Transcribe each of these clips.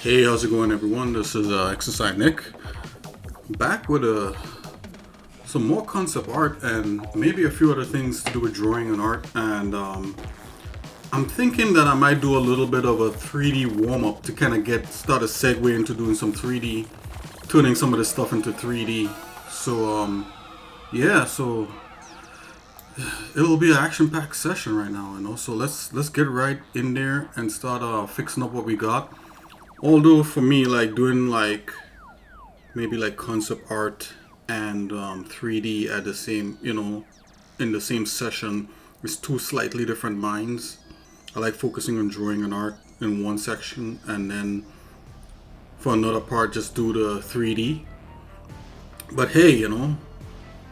Hey, how's it going, everyone? This is xsinick back with some more concept art and maybe a few other things to do with drawing and art. And I'm thinking that I might do a little bit of a 3D warm up to kind of start a segue into doing some 3D, turning some of this stuff into 3D. So yeah, so it'll be an action-packed session right now, So let's get right in there and start fixing up what we got. Although for me, like doing like maybe like concept art and 3D at the same, in the same session is two slightly different minds. I like focusing on drawing and art in one section, and then for another part just do the 3D. But hey,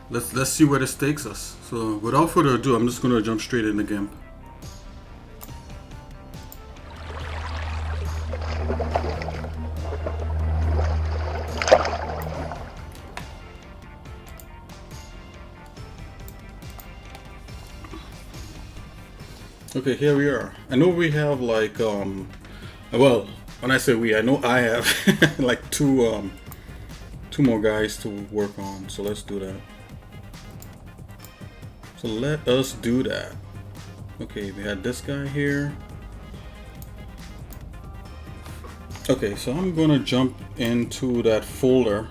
let's see where this takes us. So without further ado, I'm just gonna jump straight in the game. Okay, here we are. I know we have like well, when I say we, I know I have like two more guys to work on. So let's do that. So let us do that. Okay, we had this guy here. Okay, so I'm gonna jump into that folder.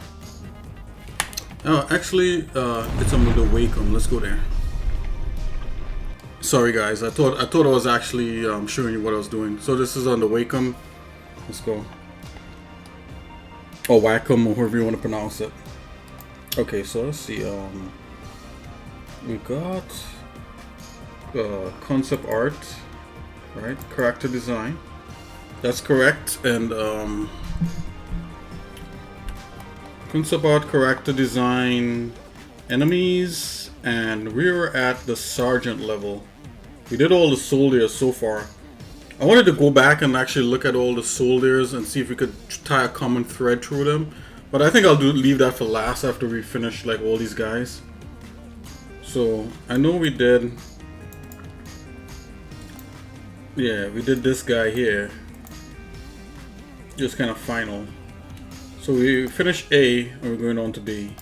Actually, it's under the Wacom. Let's go there. Sorry guys, I thought I was actually showing you what I was doing. So this is on the Wacom. Let's go. Or Wacom, or however you want to pronounce it. Okay, so let's see. We got concept art, right? Character design. That's correct. And concept art, character design, enemies, and we were at the sergeant level. We did all the soldiers so far. I wanted to go back and actually look at all the soldiers and see if we could tie a common thread through them, but I think I'll leave that for last after we finish like all these guys. So I know we did, yeah, we did this guy here, just kind of final. So we finished A and we're going on to B.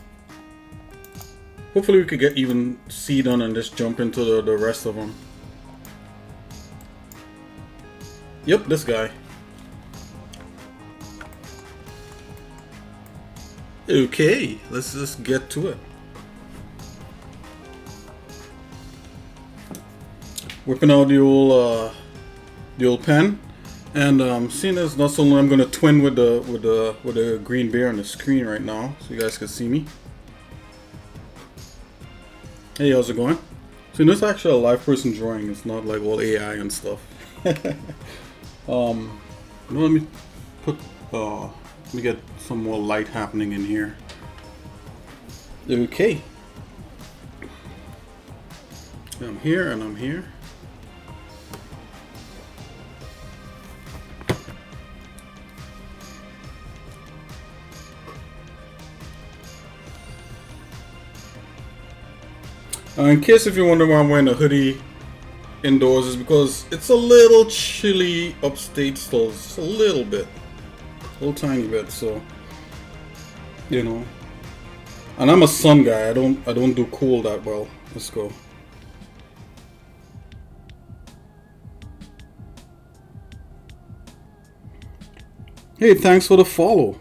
Hopefully we could get even C done and just jump into the rest of them. Yep, this guy. Okay, let's just get to it. Whipping out the old pen, and seeing as not so long, I'm gonna twin with the green bear on the screen right now, so you guys can see me. Hey, how's it going? So this is actually a live person drawing. It's not like all AI and stuff. Let me put let me get some more light happening in here. Okay. I'm here and I'm here. In case if you wonder why I'm wearing a hoodie indoors, is because it's a little chilly upstate still, just a little tiny bit. So and I'm a sun guy. I don't do cool that well. Let's go. Hey, thanks for the follow.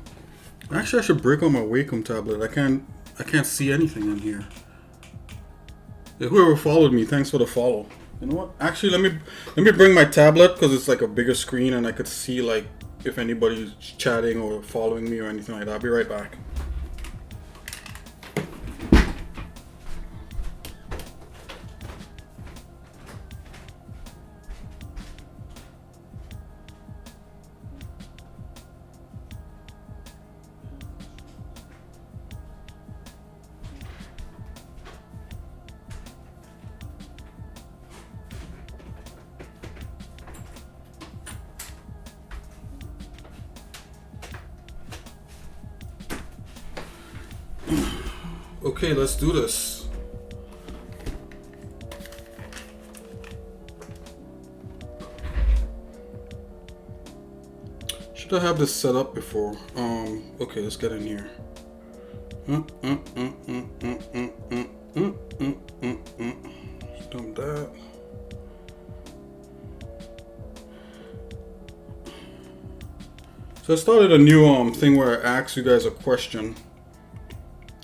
Actually, I should break on my Wacom tablet. I can't see anything in here. Whoever followed me, thanks for the follow. You know what? Actually, let me bring my tablet because it's like a bigger screen and I could see like if anybody's chatting or following me or anything like that. I'll be right back. Okay, let's do this. Should I have this set up before? Okay, let's get in here. Dump that. So I started a new thing where I ask you guys a question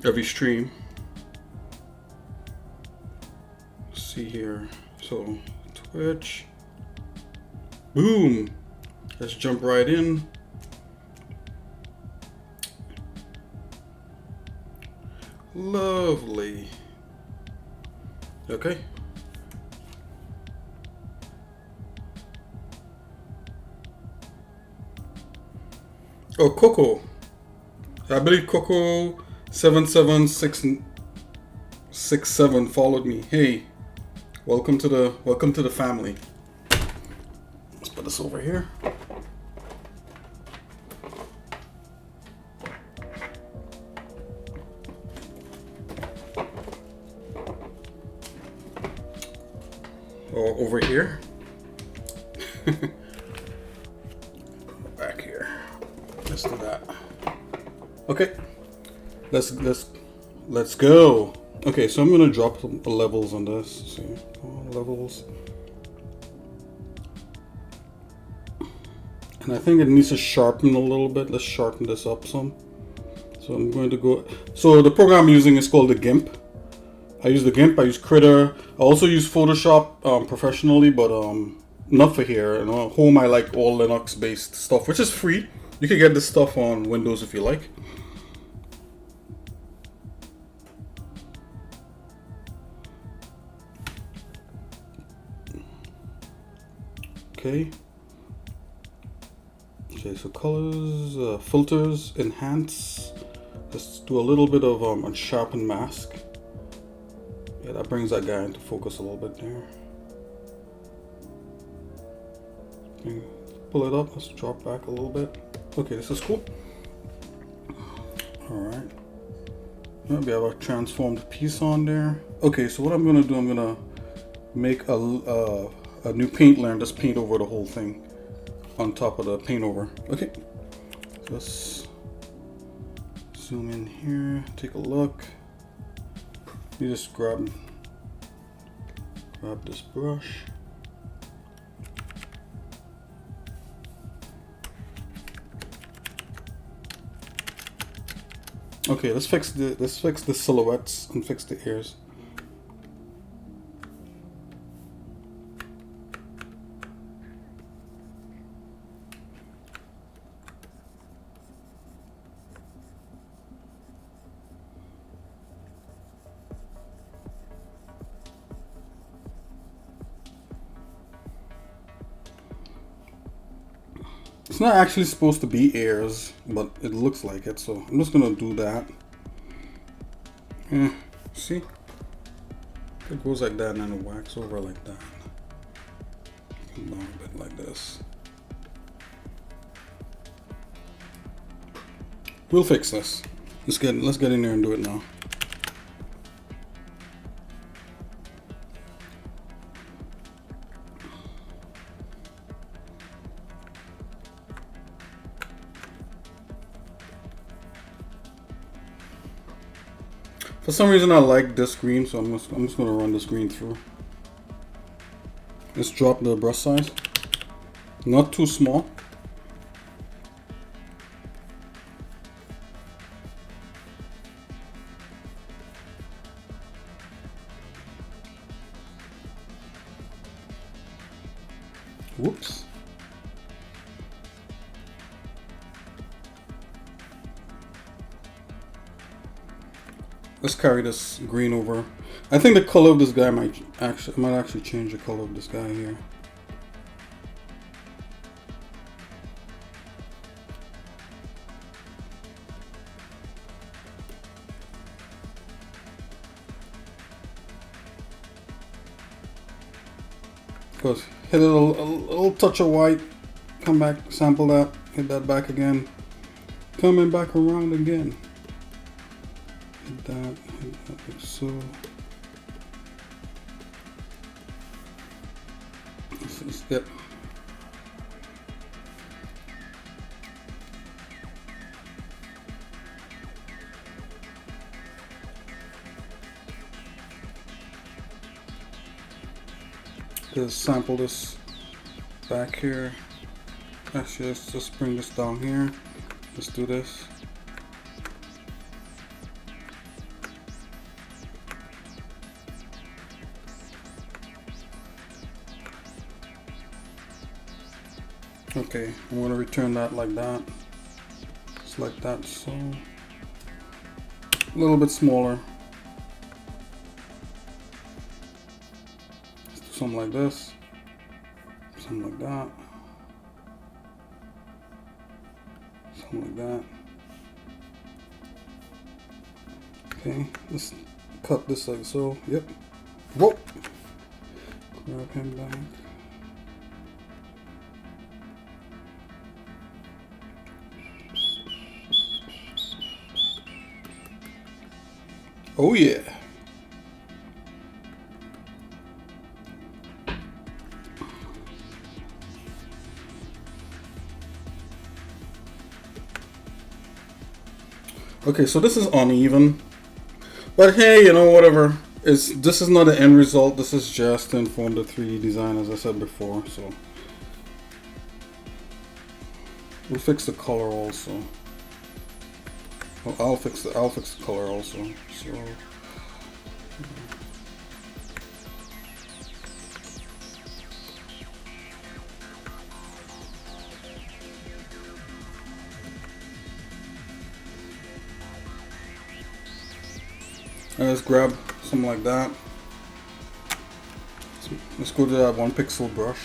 every stream. Let's see here. So Twitch. Boom. Let's jump right in. Lovely. Okay. Oh, Coco. I believe Coco 77667 followed me. Hey, welcome to the family. Let's put this over here. Or over here. Back here. Let's do that. Okay. Let's go. Okay, so I'm gonna drop some levels on this. Let's see, levels. And I think it needs to sharpen a little bit. Let's sharpen this up some. So I'm going to go. So the program I'm using is called the GIMP. I use the GIMP. I use Krita. I also use Photoshop professionally, but not for here. You know, home I like all Linux-based stuff, which is free. You can get this stuff on Windows if you like. Okay. Okay, so colors, filters, enhance. Let's do a little bit of a sharpen mask. Yeah, that brings that guy into focus a little bit there. Okay, pull it up. Let's drop back a little bit. Okay, this is cool. All right. We have a transformed piece on there. Okay, so what I'm gonna do, I'm gonna make a new paint layer and just paint over the whole thing on top of the paint over. Okay, so let's zoom in here, take a look. You just grab this brush. Okay, let's fix the silhouettes and fix the ears. It's not actually supposed to be ears, but it looks like it, so I'm just gonna do that. Yeah, see? It goes like that and then it wax over like that. Come down a bit like this. We'll fix this. Let's get in there and do it now. For some reason I like this green, so I'm just gonna run this green through. Let's drop the brush size. Not too small. Whoops. Let's carry this green over. I think the color of this guy might actually change the color of this guy here. Because hit it a little touch of white, come back, sample that, hit that back again, coming back around again. Hit that like so. Let's get. Just sample this back here. Actually, let's just bring this down here. Let's do this. Okay, I'm going to return that like that. Just like that, so a little bit smaller. Let's do something like this. Something like that. Something like that. Okay, let's cut this like so. Yep. Whoa! Grab him back. Oh yeah. Okay, so this is uneven, but hey, you know, whatever. This is not the end result. This is just to inform the 3D design, as I said before. So we'll fix the color also. Well, I'll fix the color also. So let's grab something like that. Let's go to that 1 pixel brush.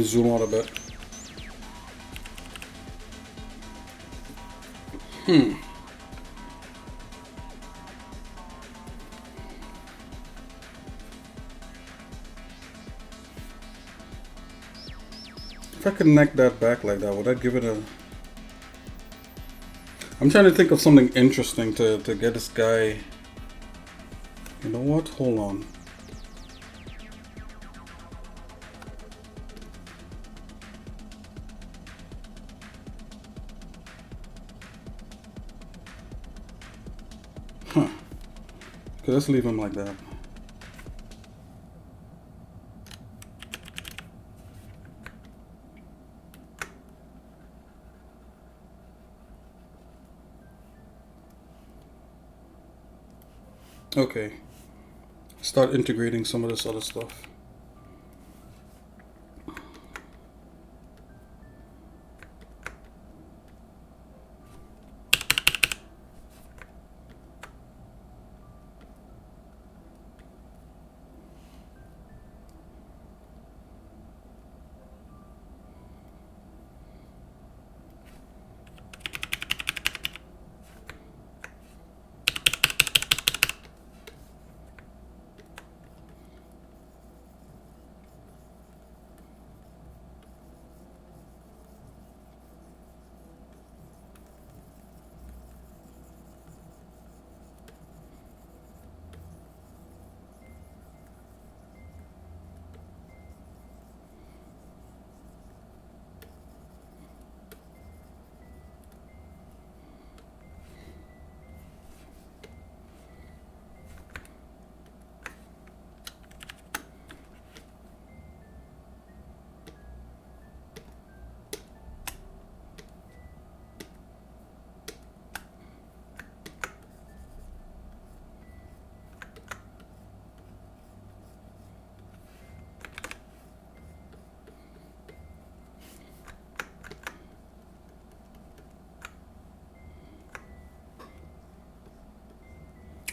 Zoom out a bit. If I could neck that back like that, would that give it a... I'm trying to think of something interesting to get this guy... You know what? Hold on. Huh. Okay, let's leave him like that. Okay. Start integrating some of this other stuff.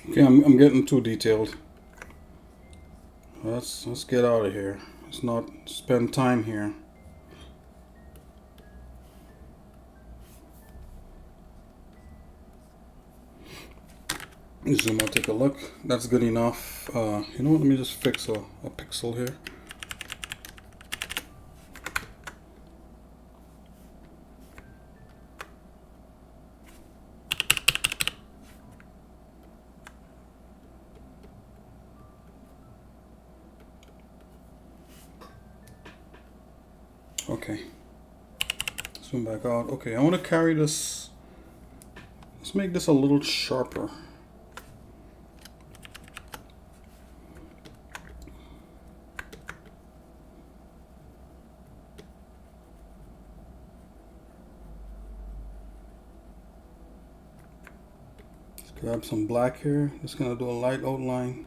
Okay, I'm getting too detailed. Let's get out of here. Let's not spend time here. Zoom out, take a look. That's good enough. You know what? Let me just fix a pixel here. Okay. Zoom back out. Okay, I want to carry this. Let's make this a little sharper. Let's grab some black here. Just gonna do a light outline.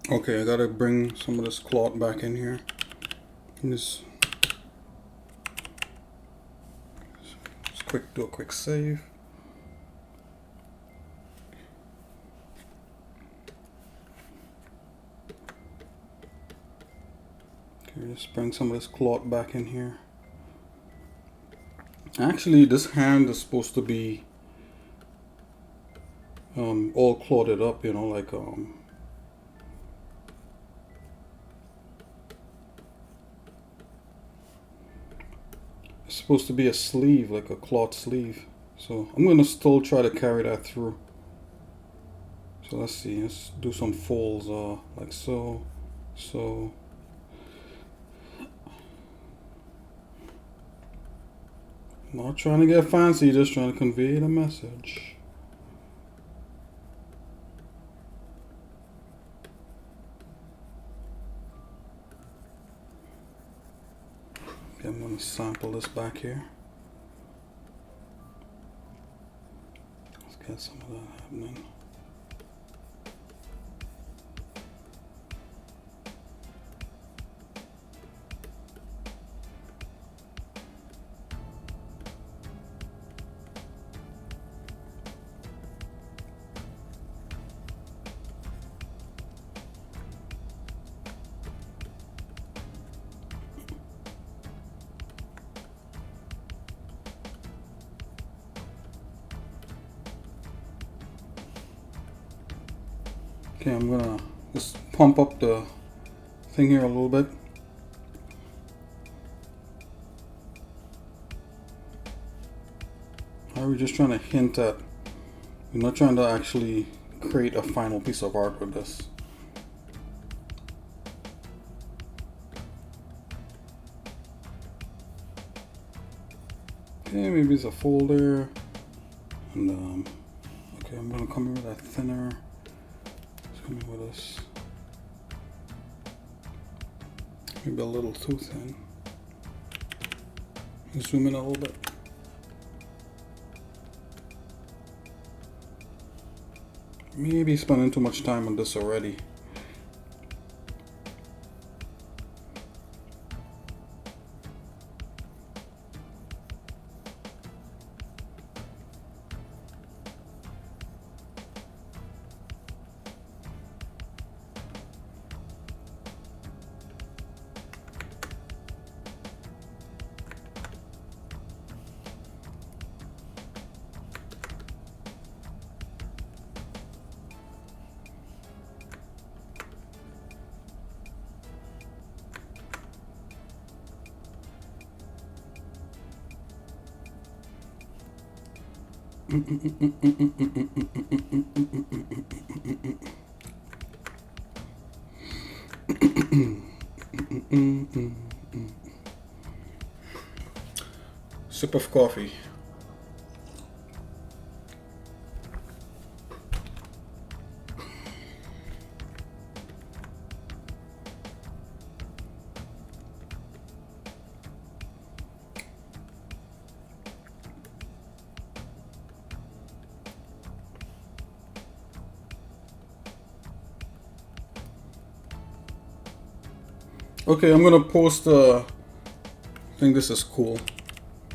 Okay, I gotta bring some of this cloth back in here. Just do a quick save. Okay, just bring some of this cloth back in here. Actually, this hand is supposed to be all clotted up, you know, like it's supposed to be a sleeve, like a cloth sleeve. So I'm gonna still try to carry that through. So let's see, let's do some folds, like so, so. Not trying to get fancy, just trying to convey the message. Okay, I'm going to sample this back here. Let's get some of that happening. Okay, I'm gonna just pump up the thing here a little bit. We're just trying to hint at, we're not trying to actually create a final piece of art with this. Okay, maybe it's a folder. And okay, I'm gonna come in with that thinner. Come in with this. Maybe a little too thin. Zoom in a little bit. Maybe spending too much time on this already. Sip of coffee. Okay, I'm gonna post I think this is cool.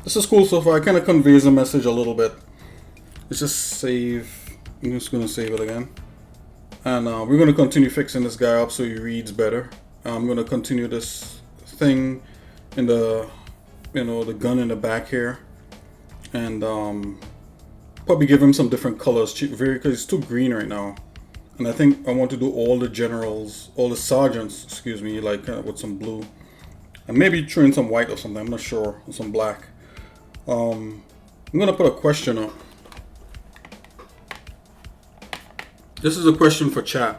This is cool so far. It kind of conveys a message a little bit. Let's just save. I'm just gonna save it again. And we're gonna continue fixing this guy up so he reads better. I'm gonna continue this thing in the, you know, the gun in the back here. And probably give him some different colors, very, because it's too green right now. And I think I want to do all the generals, all the sergeants, excuse me, like with some blue. And maybe throw in some white or something, I'm not sure, or some black. I'm gonna put a question up. This is a question for chat.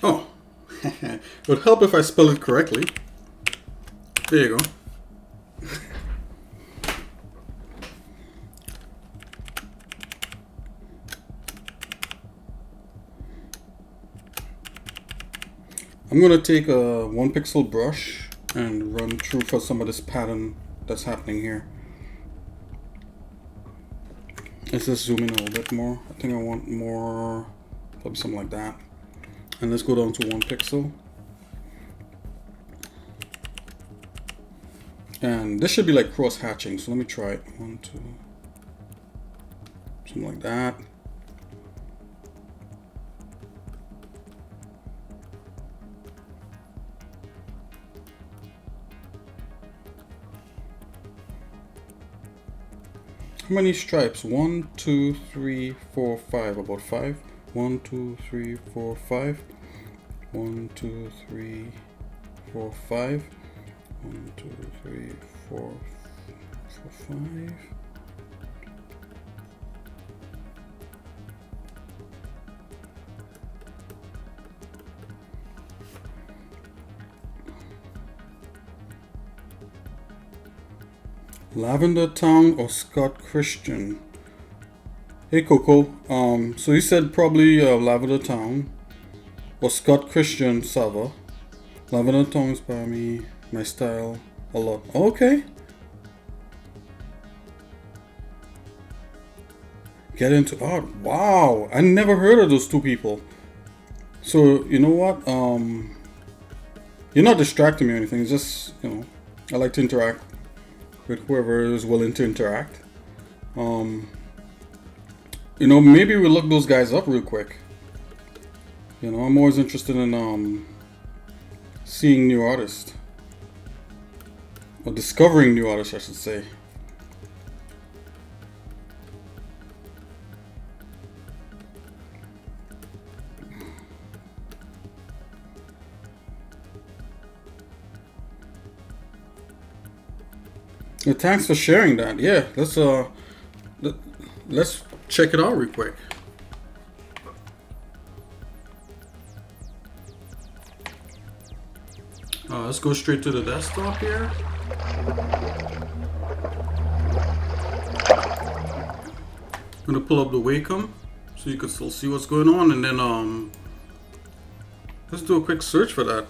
Oh, it would help if I spell it correctly. There you go. I'm going to take a 1 pixel brush and run through for some of this pattern that's happening here. Let's just zoom in a little bit more. I think I want more, probably something like that. And let's go down to 1 pixel. And this should be like cross hatching, so let me try it. 1, 2, something like that. How many stripes? 1, 2, 3, 4, 5. About 5. 1, 2, 3, 4, 5. 1, 2, 3, 4, 5. 1, 2, 3, 4, 5. Lavender Town or Scott Christian? Hey Coco, so you said probably Lavender Town or Scott Christian Sava. Lavender Town inspired me, my style a lot. Okay. Get into art. Wow, I never heard of those two people. So you know what? You're not distracting me or anything. It's just, you know, I like to interact with whoever is willing to interact. You know, maybe we look those guys up real quick. You know, I'm always interested in seeing new artists, or discovering new artists, I should say. Well, thanks for sharing that. Yeah, let's check it out real quick. Let's go straight to the desktop here. I'm gonna pull up the Wacom so you can still see what's going on, and then let's do a quick search for that.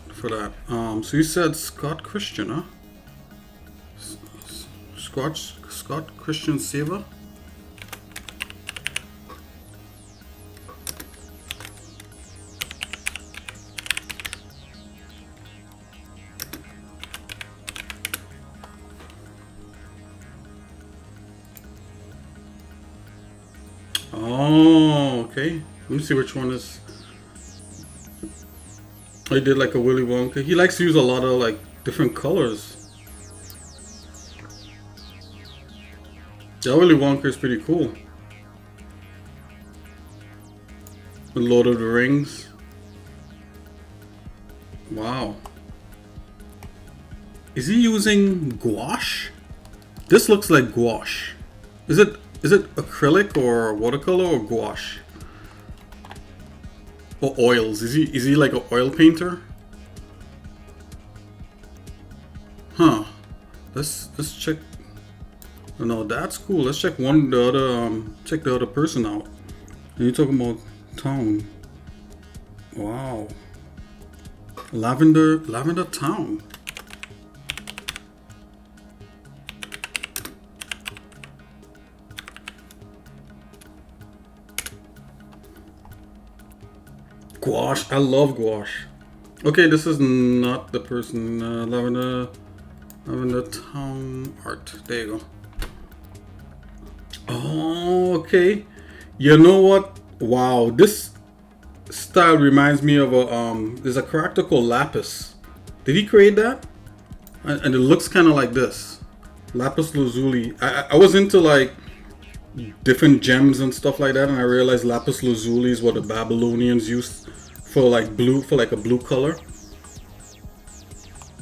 So you said Scott Christian, huh? Scott Christian Seva. Oh, okay. Let me see which one is. I did like a Willy Wonka. He likes to use a lot of like different colors. Yeah, Willy Wonka is pretty cool. The Lord of the Rings. Wow. Is he using gouache? This looks like gouache. Is it acrylic or watercolor or gouache? Or oils? Is he like an oil painter? Huh. Let's check. No, that's cool. Let's check check the other person out. And you're talking about town. Wow. Lavender Town. Gouache. I love gouache. Okay, this is not the person. Lavender Town art. There you go. Oh, okay. You know what? Wow, this style reminds me of a there's a character called Lapis. Did he create that? And it looks kind of like this. Lapis lazuli. I was into like different gems and stuff like that, and I realized lapis lazuli is what the Babylonians used for like blue, for like a blue color.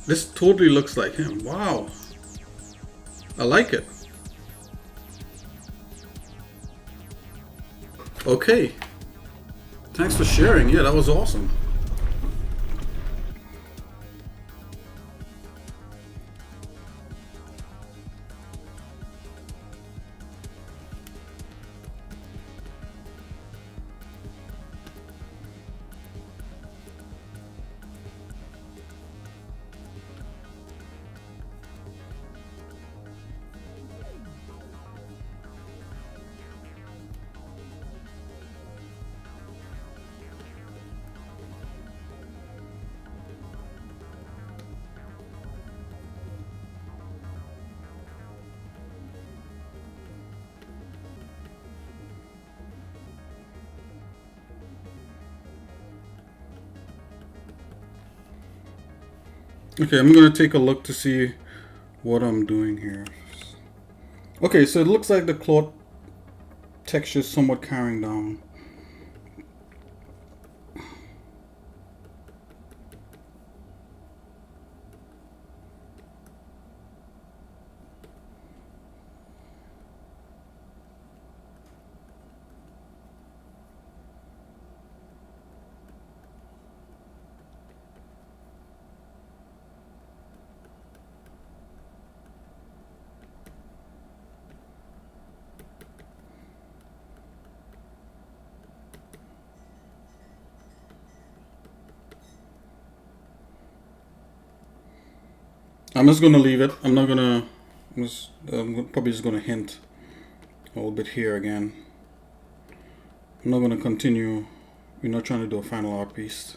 This totally looks like him. Wow, I like it. Okay, thanks for sharing. Yeah, that was awesome. Okay, I'm gonna take a look to see what I'm doing here. Okay, so it looks like the cloth texture is somewhat carrying down. I'm just gonna leave it. I'm not gonna. I'm probably just gonna hint a little bit here again. I'm not gonna continue. We're not trying to do a final art piece.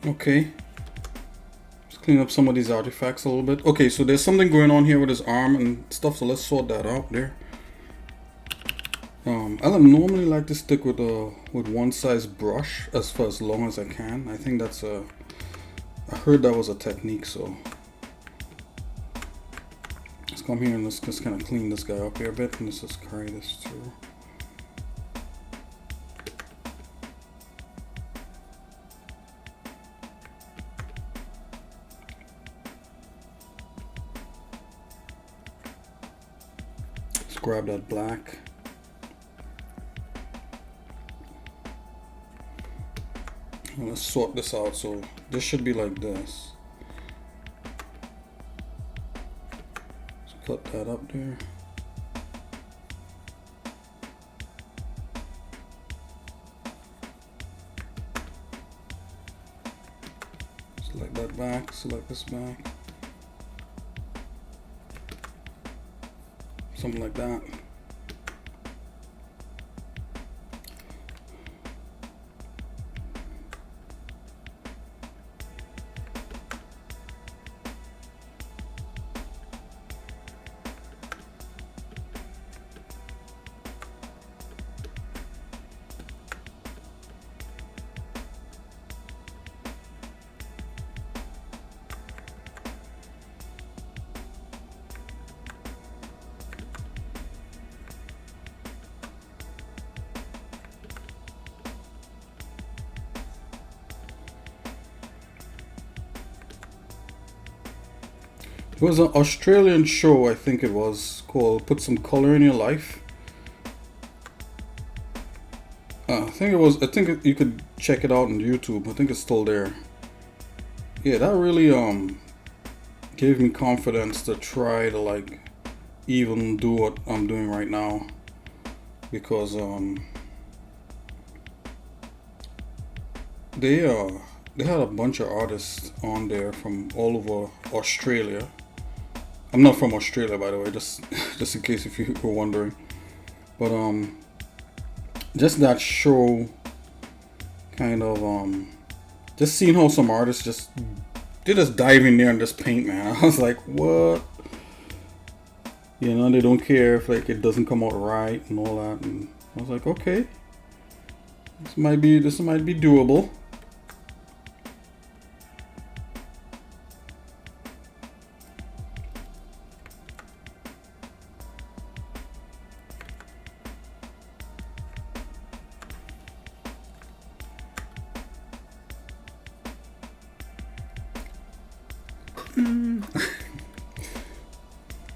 Okay. Let's clean up some of these artifacts a little bit. Okay, so there's something going on here with his arm and stuff, so let's sort that out there. I don't normally like to stick with one size brush for as long as I can. I think that's I heard that was a technique, so let's come here and let's just kind of clean this guy up here a bit, and let's just carry this through. Let's grab that black. And let's sort this out. So this should be like this. Let's cut that up there. Select that back, select this back. Something like that. It was an Australian show, I think it was, called Put Some Color in Your Life. I think you could check it out on YouTube. I think it's still there. Yeah, that really gave me confidence to try to like even do what I'm doing right now, because they had a bunch of artists on there from all over Australia. I'm not from Australia, by the way, just in case if you were wondering. But just that show, kind of just seeing how some artists they just dive in there and just paint, man. I was like, what? You know, they don't care if like it doesn't come out right and all that. And I was like, okay, this might be doable.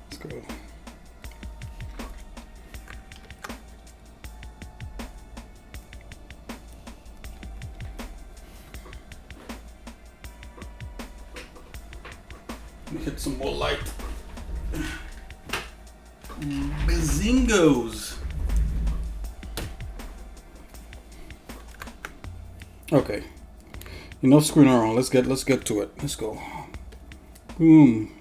Let's go. Let me hit some more light. Bazingos. Okay. Enough screwing around. Let's get to it. Let's go. Boom.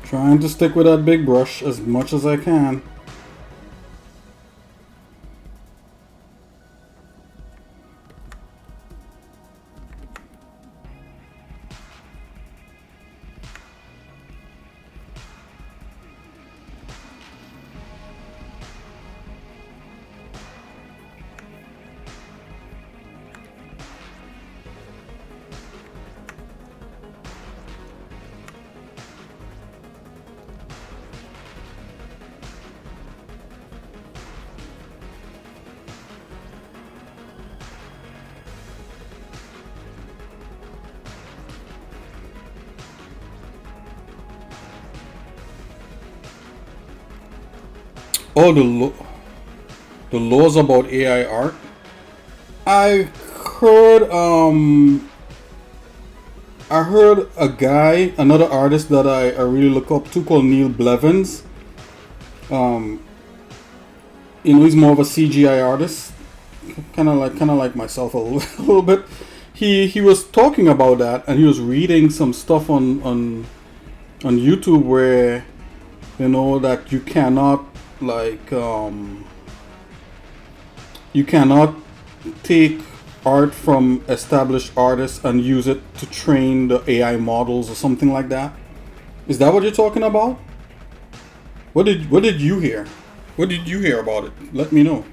Trying to stick with that big brush as much as I can. Oh, the laws about AI art. I heard I heard a guy, another artist that I really look up to called Neil Blevins. Um, he's more of a CGI artist, kind of like myself a little, a little bit. He was talking about that, and he was reading some stuff on YouTube where that you cannot like you cannot take art from established artists and use it to train the AI models or something like that. Is that what you're talking about? What did you hear? What did you hear about it? Let me know.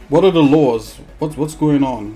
What are the laws? What's going on?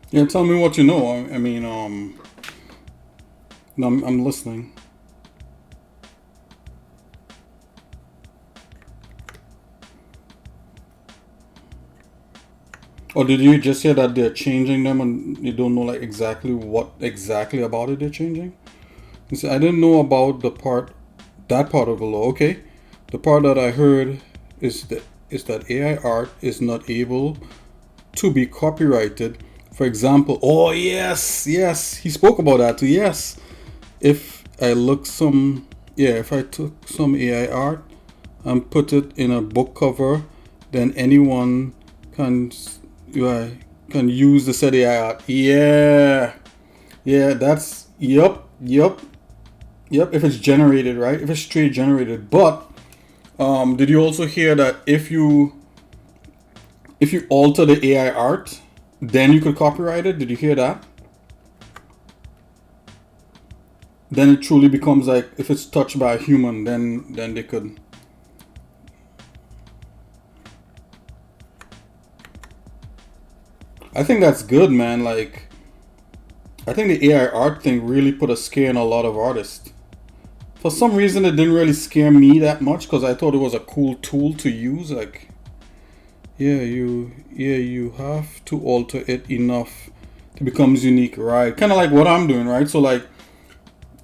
Yeah, tell me what you know. I mean, no, I'm listening. Or did you just hear that they're changing them and you don't know like exactly what exactly about it they're changing? You see, I didn't know about that part of the law. Okay, the part that I heard is that AI art is not able to be copyrighted. For example, oh yes, yes, he spoke about that too. Yes, if I look some, yeah, if I took some AI art and put it in a book cover, then anyone can yeah, can use the said AI art. Yeah, yeah, that's yep. If it's generated, right? If it's straight generated, but did you also hear that if you alter the AI art, then you could copyright it? Did you hear that? Then it truly becomes like if it's touched by a human, then they could. I think that's good, man. Like I think the AI art thing really put a scare in a lot of artists. For some reason, it didn't really scare me that much because I thought it was a cool tool to use. Like, you have to alter it enough to becomes unique, right? Kind of like what I'm doing, right? So like,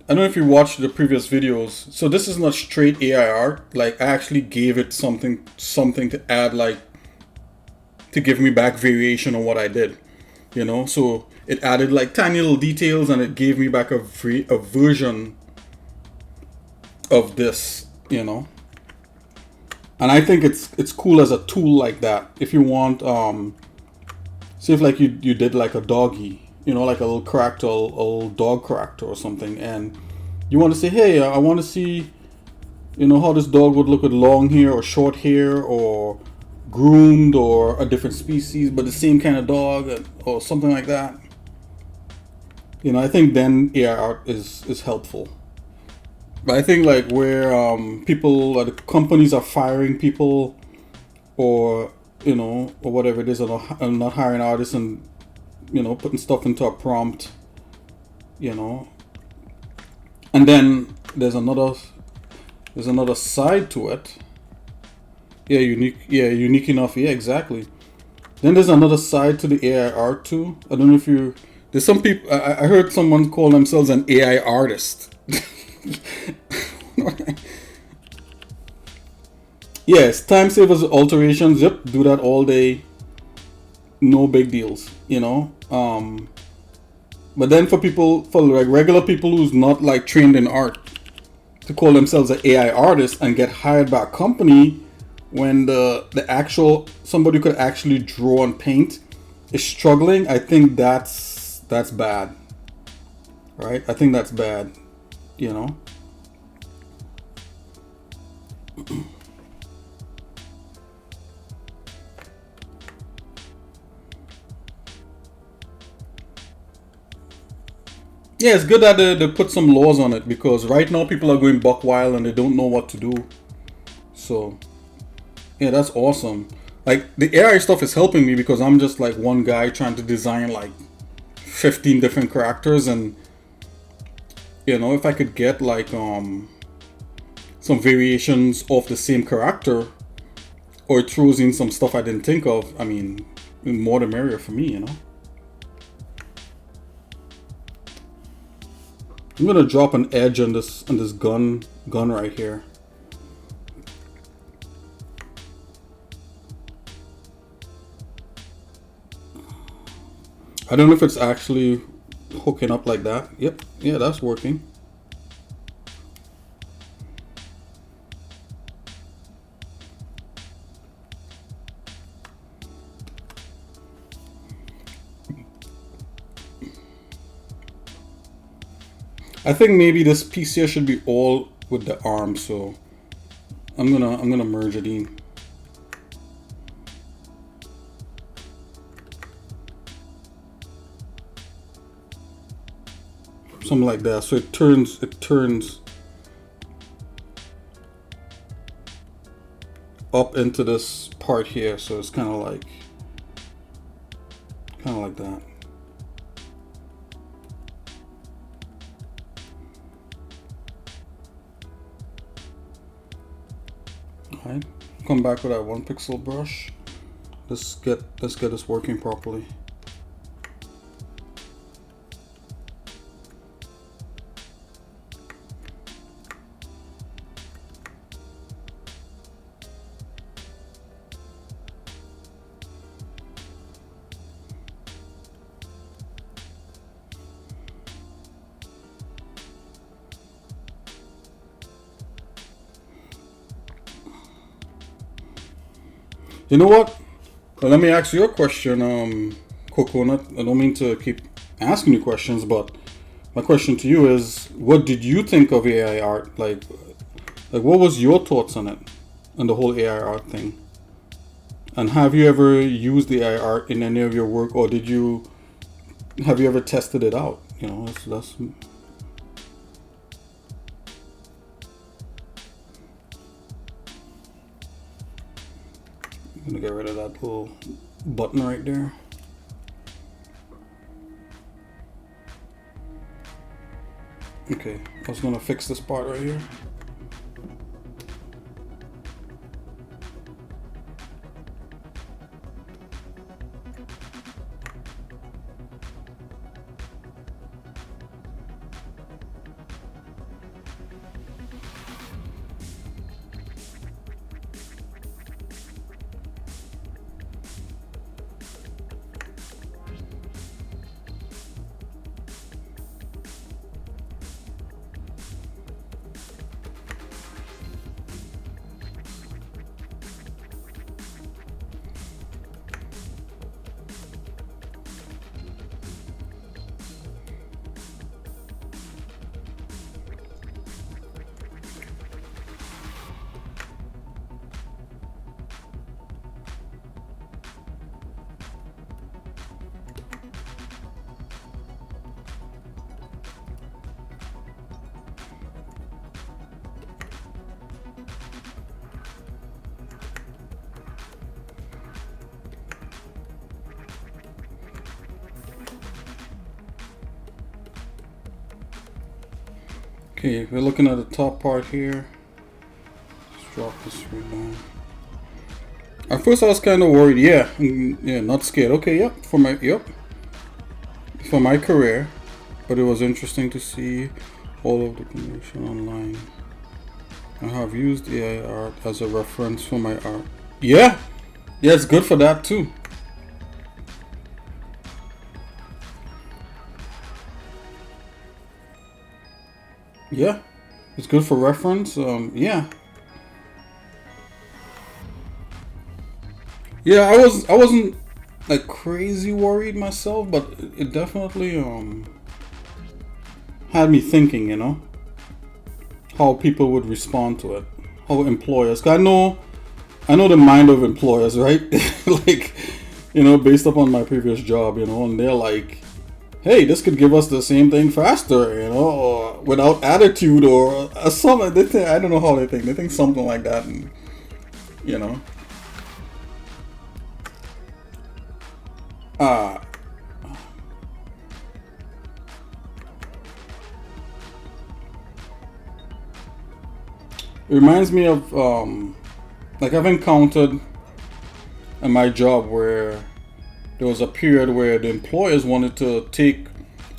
I don't know if you watched the previous videos. So this is not straight AI art. Like, I actually gave it something to add, like, to give me back variation on what I did. So it added like tiny little details and it gave me back a version of this. And I think it's cool as a tool like that. If you want, say if like you did like a doggy, like a little character, a little dog character or something, and you want to say, hey, I want to see, how this dog would look with long hair or short hair or groomed or a different species, but the same kind of dog or something like that. I think then AI art is helpful. But I think like where the companies are firing people, or or whatever it is, or not hiring artists and putting stuff into a prompt, you know, and then there's another side to it. Yeah, unique. Yeah, unique enough. Yeah, exactly. Then there's another side to the AI art too. I don't know if you. There's some people. I heard someone call themselves an AI artist. Yes, time savers alterations. Yep, do that all day. No big deals, you know. But then for people, for like regular people who's not like trained in art, to call themselves an AI artist and get hired by a company when the actual somebody who could actually draw and paint is struggling, I think that's bad, right? I think that's bad, you know. Yeah, it's good that they put some laws on it because right now people are going buck wild and they don't know what to do. So yeah, that's awesome. Like the AI stuff is helping me because I'm just like one guy trying to design like 15 different characters, and you know, if I could get like some variations of the same character, or it throws in some stuff I didn't think of, I mean, more the merrier for me, you know. I'm gonna drop an edge on this gun right here. I don't know if it's actually hooking up like that. Yep, yeah, that's working. I think maybe this piece here should be all with the arm, so I'm gonna merge it in. Something like that. So it turns up into this part here, so it's kinda like that. Alright. Come back with that 1 pixel brush. Let's get this working properly. You know what? Well, let me ask you a question, Coconut. I don't mean to keep asking you questions, but my question to you is, what did you think of AI art? Like what was your thoughts on it, on the whole AI art thing? And have you ever used the AI art in any of your work, or have you ever tested it out? You know, that's I'm gonna get rid of that little button right there. Okay, I was gonna fix this part right here. Okay, we're looking at the top part here. Let's drop this right down. At first I was kind of worried. Yeah, yeah, not scared. Okay, yep, for my career. But it was interesting to see all of the information online. I have used AI art as a reference for my art. Yeah, yeah, it's good for that too. Yeah, it's good for reference. Yeah, yeah. I wasn't like crazy worried myself, but it definitely had me thinking. You know, how people would respond to it, how employers. 'Cause I know the mind of employers, right? Like, you know, based upon my previous job, you know, and they're like, hey, this could give us the same thing faster, you know, or without attitude or something. They think, I don't know how they think. They think something like that, and you know, uh, it reminds me of like I've encountered in my job where there was a period where the employers wanted to take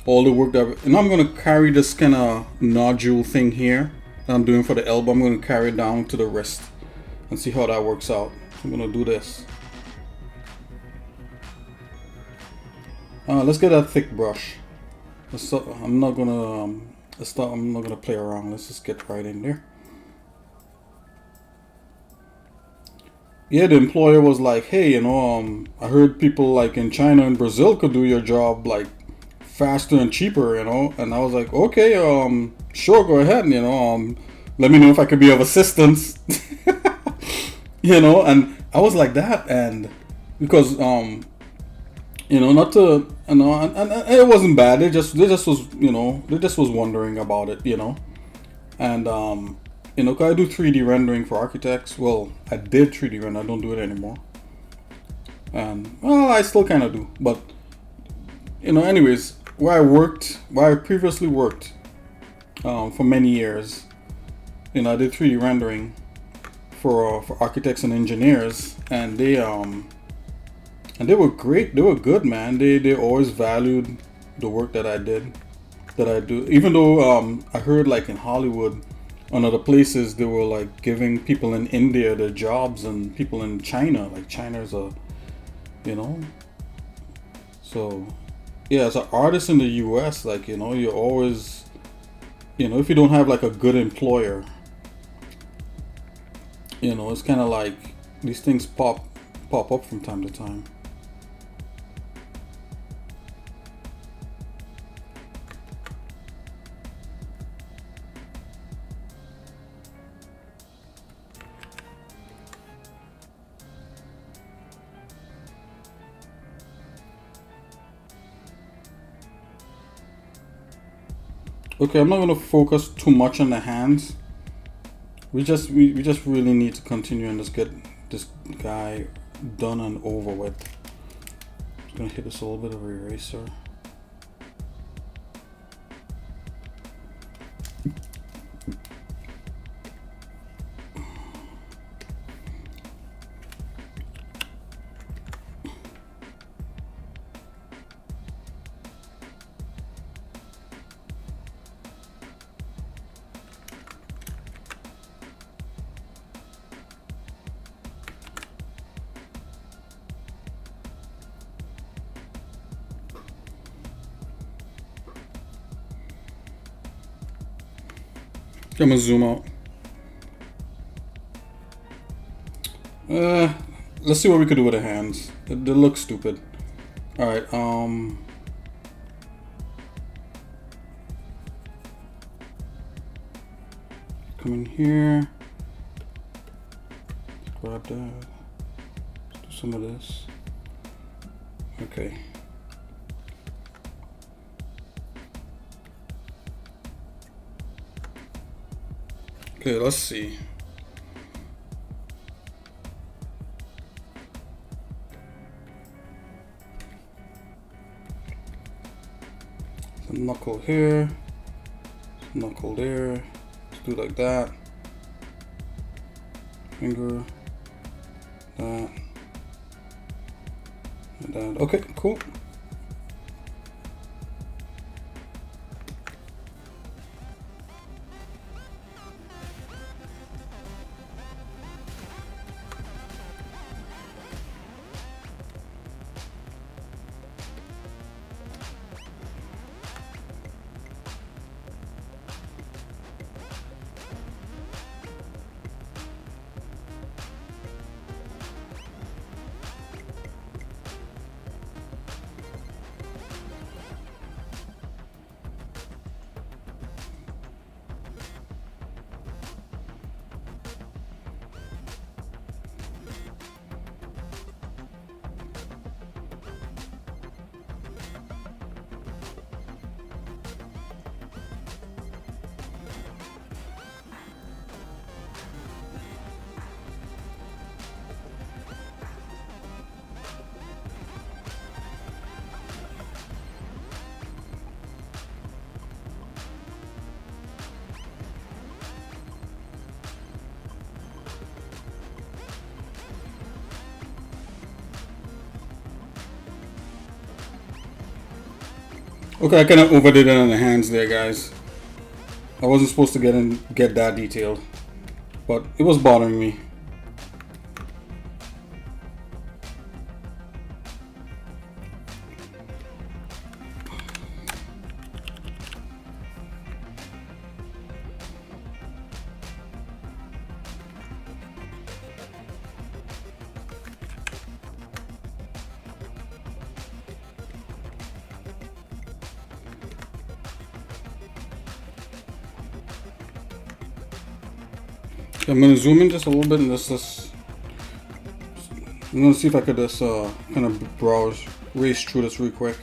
all the work that, and I'm gonna carry this kind of nodule thing here that I'm doing for the elbow. I'm gonna carry it down to the wrist and see how that works out. I'm gonna do this. Let's get that thick brush. I'm not gonna I'm not gonna play around. Let's just get right in there. Yeah, the employer was like, hey, you know, I heard people like in China and Brazil could do your job like faster and cheaper, you know. And I was like, okay, sure, go ahead, you know, let me know if I could be of assistance, you know. And I was like that, and because you know, not to, you know, and it wasn't bad. They just was, you know, they just was wondering about it, you know, and you know, 'cause I do 3D rendering for architects. Well, I did 3D render. I don't do it anymore, and well, I still kind of do, but you know, anyways, where I previously worked for many years, you know, I did 3D rendering for architects and engineers, and they were great. They were good, man. They always valued the work that I did, that I do. Even though I heard like in Hollywood and other places they were like giving people in India their jobs and people in China. Like China's a, you know, so yeah, as an artist in the U.S., like, you know, you're always, you know, if you don't have like a good employer, you know, it's kind of like these things pop up from time to time. Okay, I'm not gonna focus too much on the hands. We just really need to continue and just get this guy done and over with. Just gonna hit this a little bit of eraser. I'm gonna zoom out. Let's see what we could do with the hands. They look stupid. All right. Come in here. Grab that. Let's do some of this. Okay. Okay, let's see. Some knuckle here, some knuckle there. Let's do like that. Finger, that, and that. Okay, cool. Okay, I kind of overdid it on the hands there, guys. I wasn't supposed to get that detailed, but it was bothering me. I'm gonna zoom in just a little bit and just I'm gonna see if I could just kind of race through this real quick.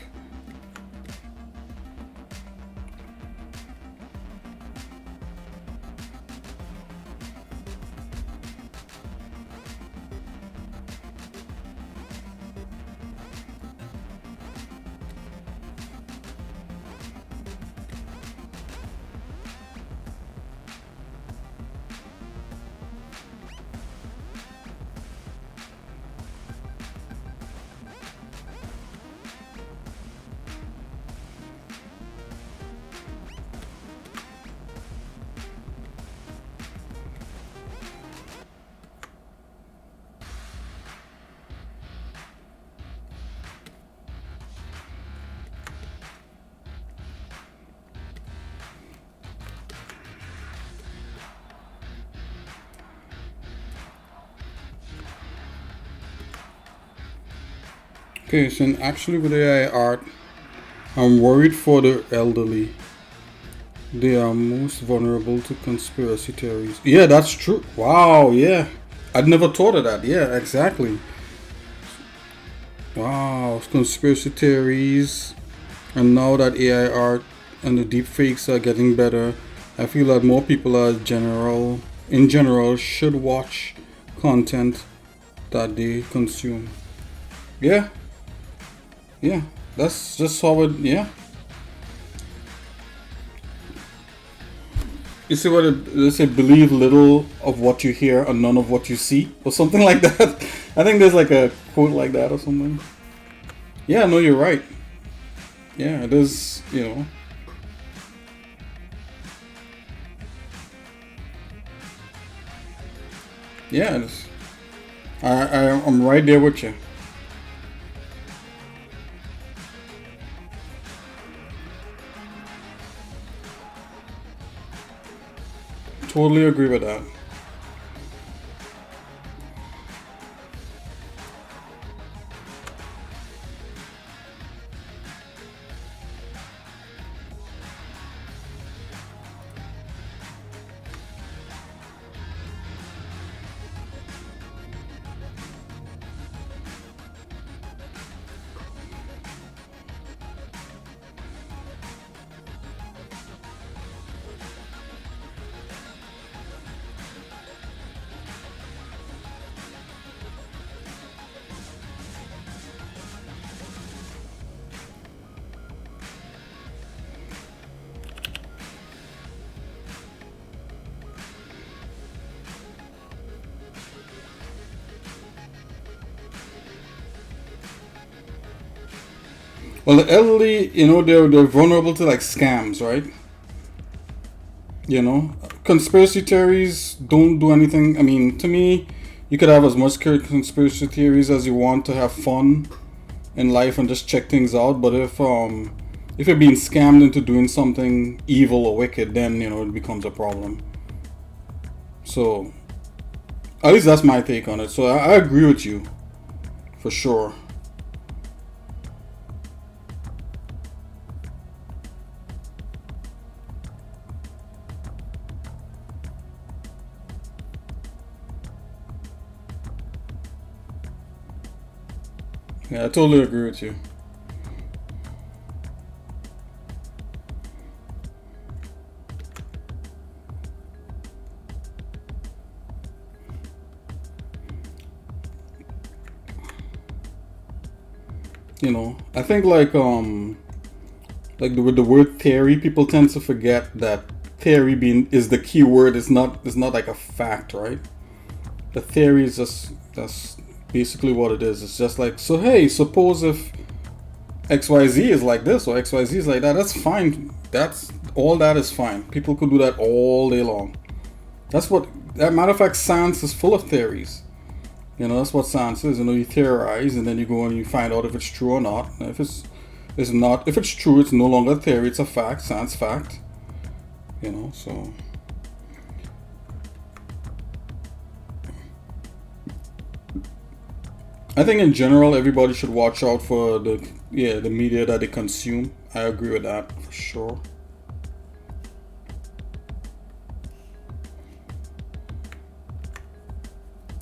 Okay, so actually with AI art, I'm worried for the elderly. They are most vulnerable to conspiracy theories. Yeah, that's true. Wow, yeah. I'd never thought of that. Yeah, exactly. Wow, conspiracy theories. And now that AI art and the deep fakes are getting better, I feel that more people in general, should watch content that they consume. Yeah, yeah, that's just how it, yeah. You see what they say, believe little of what you hear and none of what you see, or something like that. I think there's like a quote like that or something. Yeah, no, you're right. Yeah, it is, you know. Yeah, it is. I'm right there with you. Totally agree with that. Well, the elderly, you know, they're vulnerable to like scams, right? You know, conspiracy theories don't do anything. I mean, to me, you could have as much conspiracy theories as you want to have fun in life and just check things out. But if you're being scammed into doing something evil or wicked, then you know it becomes a problem. So at least that's my take on it. So I agree with you for sure. Yeah, I totally agree with you. You know, I think like with the word theory, people tend to forget that theory being is the key word. It's not like a fact, right? The theory is just that's basically what it is. It's just like, so hey, suppose if XYZ is like this or XYZ is like that. That's fine. All that is fine. People could do that all day long. That's what, as a matter of fact, science is full of theories. You know, that's what science is. You know, you theorize and then you go and you find out if it's true or not. And if it's not, if it's true, it's no longer a theory, it's a fact, science fact. You know, so. I think in general, everybody should watch out for the media that they consume. I agree with that for sure.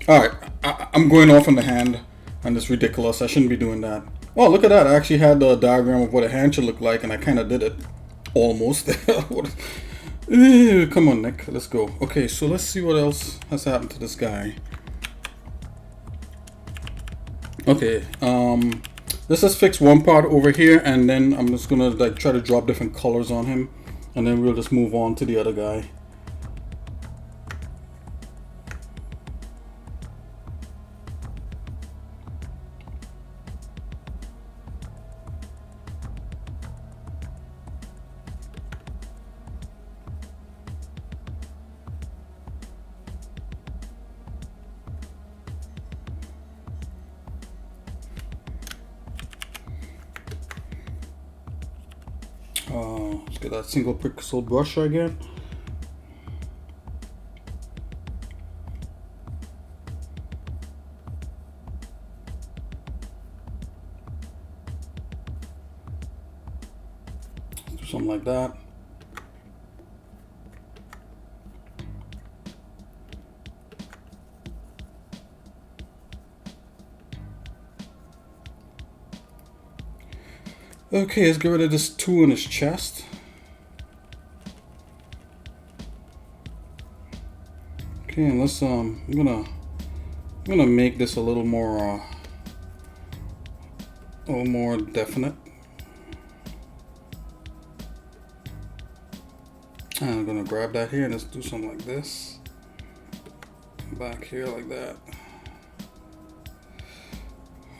Alright, I'm going off on the hand, and it's ridiculous. I shouldn't be doing that. Oh, look at that. I actually had the diagram of what a hand should look like, and I kind of did it. Almost. Come on, Nick. Let's go. Okay, so let's see what else has happened to this guy. Okay, let's just fix one part over here, and then I'm just gonna like try to drop different colors on him, and then we'll just move on to the other guy. Let's get that single pixel brush again. Do something like that. Okay, let's get rid of this 2 in his chest. Okay, and let's I'm gonna make this a little more definite. And I'm gonna grab that here and let's do something like this. Back here like that.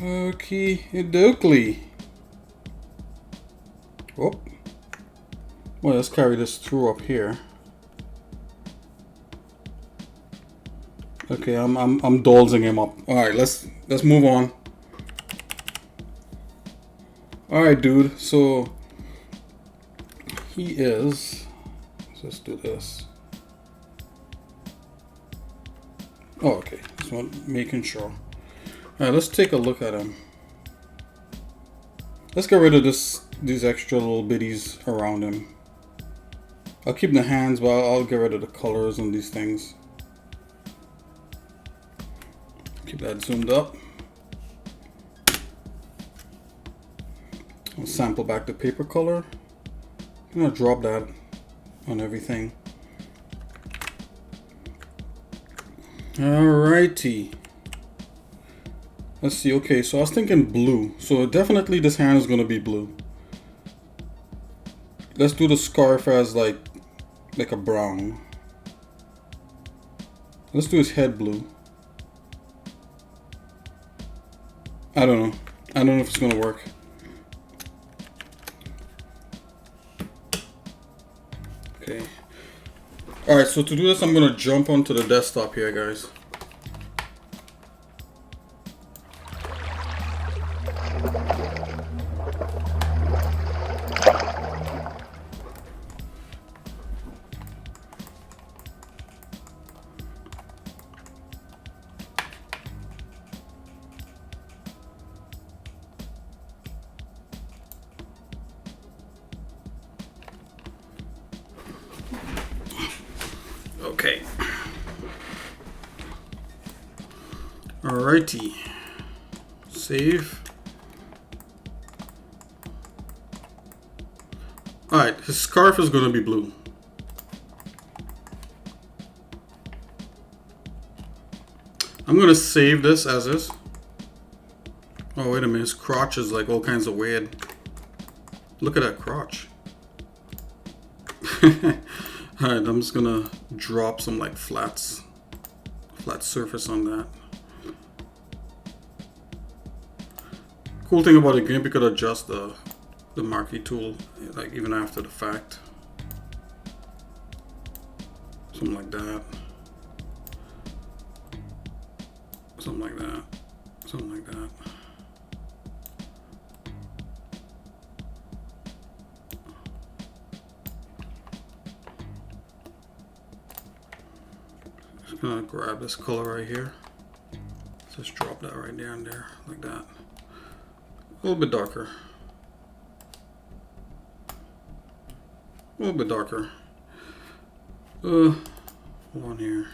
Okay, dokey. Oh, well, let's carry this through up here. Okay, I'm dolzing him up. All right, let's move on. All right, dude. So he is. Let's do this. Oh, okay. Just want making sure. All right, let's take a look at him. Let's get rid of these extra little bitties around him. I'll keep the hands, but I'll get rid of the colors on these things. Keep that zoomed up. I'll sample back the paper color. I'm gonna drop that on everything. Alrighty. Let's see. Okay, so I was thinking blue. So definitely this hand is gonna be blue. Let's do the scarf as like a brown. Let's do his head blue. I don't know. I don't know if it's gonna work. Okay. Alright, so to do this, I'm gonna jump onto the desktop here, guys. Okay. Alrighty. Save. Alright, his scarf is going to be blue. I'm going to save this as is. Oh, wait a minute. His crotch is like all kinds of weird. Look at that crotch. Alright, I'm just gonna drop some like flat surface on that. Cool thing about the game, you could adjust the marquee tool like even after the fact. Something like that. Something like that. Something like that. Just gonna grab this color right here. Just drop that right there and there, like that. A little bit darker. A little bit darker. Hold on here.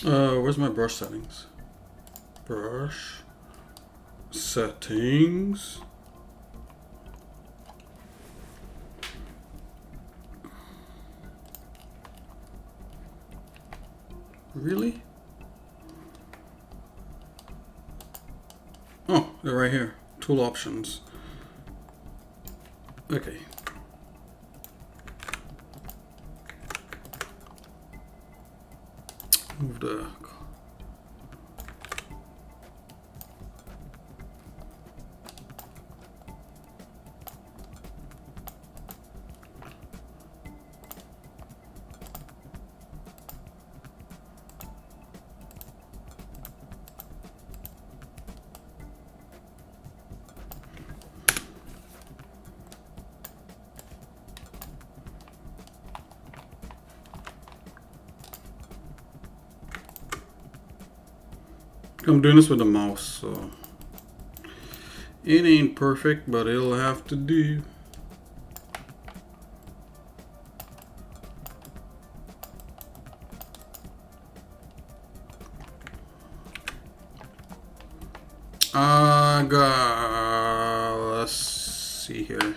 Where's my brush settings? Brush settings. Really? Oh, they're right here. Tool options. Okay. Move the... I'm doing this with the mouse, so it ain't perfect, but it'll have to do. Let's see here.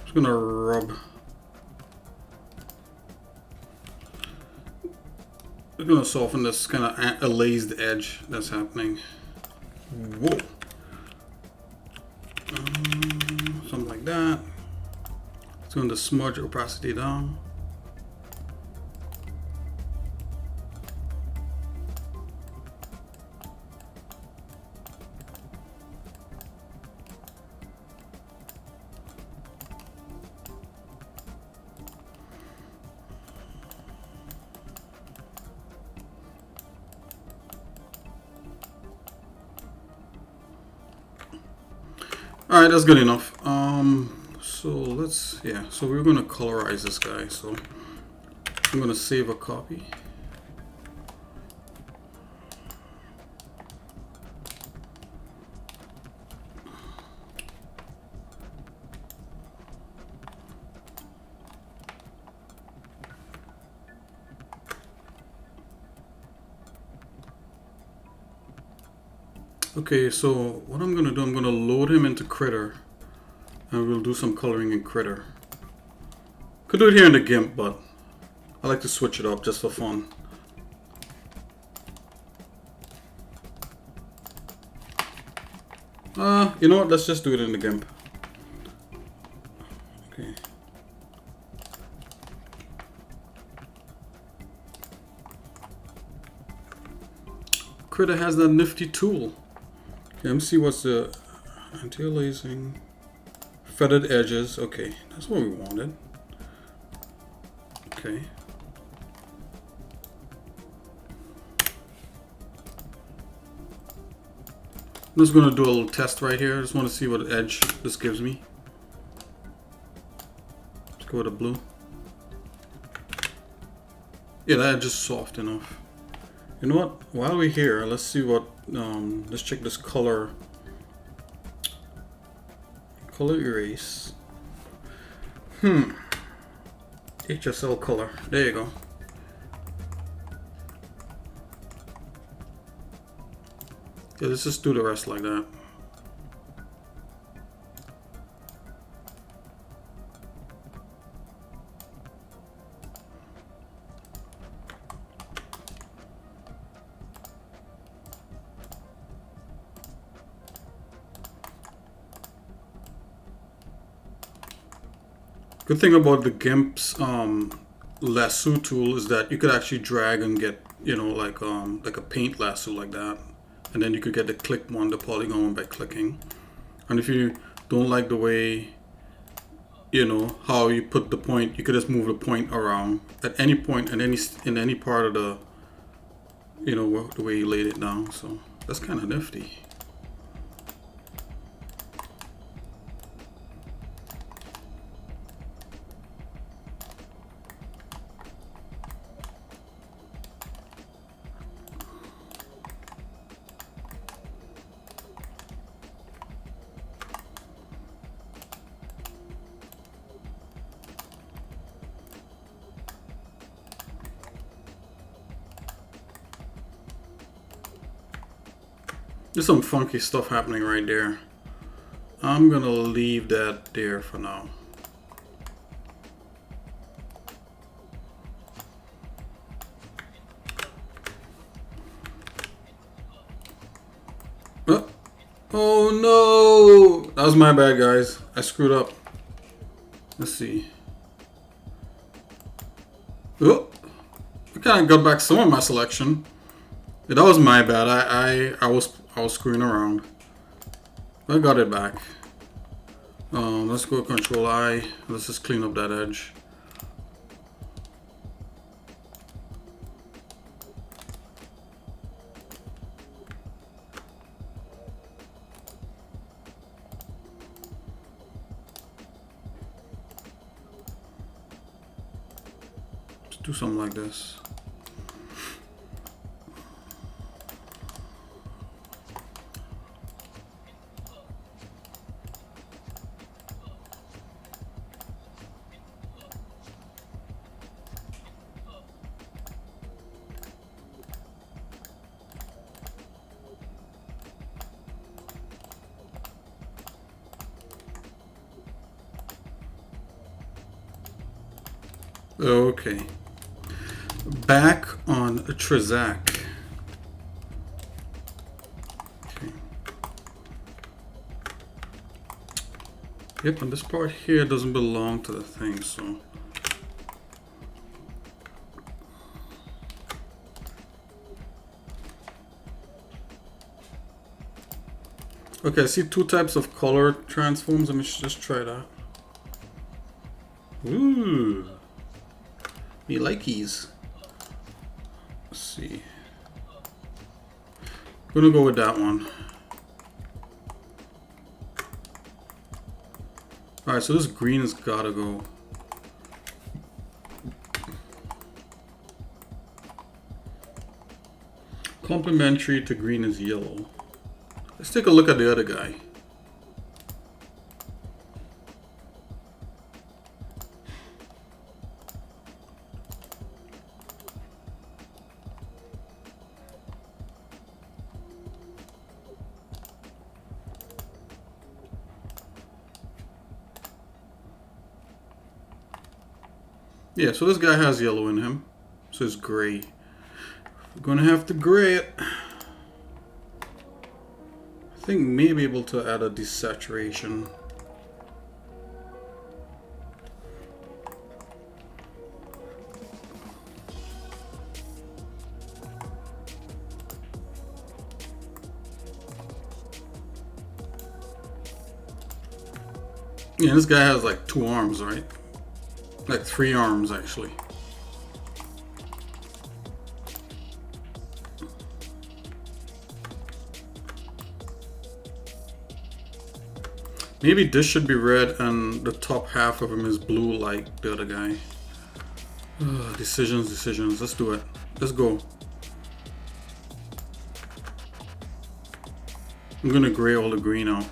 Just gonna rub. I'm gonna soften this kind of erased edge that's happening. Whoa. Something like that. It's going to smudge opacity down. All right, that's good enough. So let's, so we're gonna colorize this guy. So I'm gonna save a copy. Okay, so what I'm gonna do, I'm gonna load him into Krita, and we'll do some coloring in Krita. Could do it here in the GIMP, but I like to switch it up just for fun. You know what? Let's just do it in the GIMP. Okay. Krita has that nifty tool. Okay, let me see what's the anti-aliasing, feathered edges. Okay, that's what we wanted. Okay. I'm just going to do a little test right here. I just want to see what edge this gives me. Let's go with a blue. Yeah, that edge is soft enough. You know what? While we're here, let's see what. Let's check this color. Color erase. HSL color. There you go. Yeah, let's just do the rest like that. Good thing about the GIMP's lasso tool is that you could actually drag and get, like a paint lasso like that, and then you could get the click one, the polygon one, by clicking. And if you don't like the way, how you put the point, you could just move the point around at any point in any part of the, the way you laid it down. So that's kind of nifty. There's some funky stuff happening right there. I'm gonna leave that there for now. Oh no! That was my bad, guys. I screwed up. Let's see. Oh, I kind of got back some of my selection. Yeah, that was my bad. I was screwing around. I got it back. Let's go Control I. Let's just clean up that edge. Let's do something like this. Okay, back on Trizak. Okay. Yep, and this part here doesn't belong to the thing, so. Okay, I see two types of color transforms. Let me just try that. Ooh. Me likeys. Let's see. I'm gonna go with that one. Alright, so this green has gotta go. Complementary to green is yellow. Let's take a look at the other guy. Yeah, so this guy has yellow in him, so it's gray. We're gonna have to gray it. I think maybe able to add a desaturation. Yeah, this guy has like 2 arms, right? Like 3 arms, actually. Maybe this should be red and the top half of him is blue like the other guy. Decisions. Let's do it. Let's go. I'm gonna gray all the green out.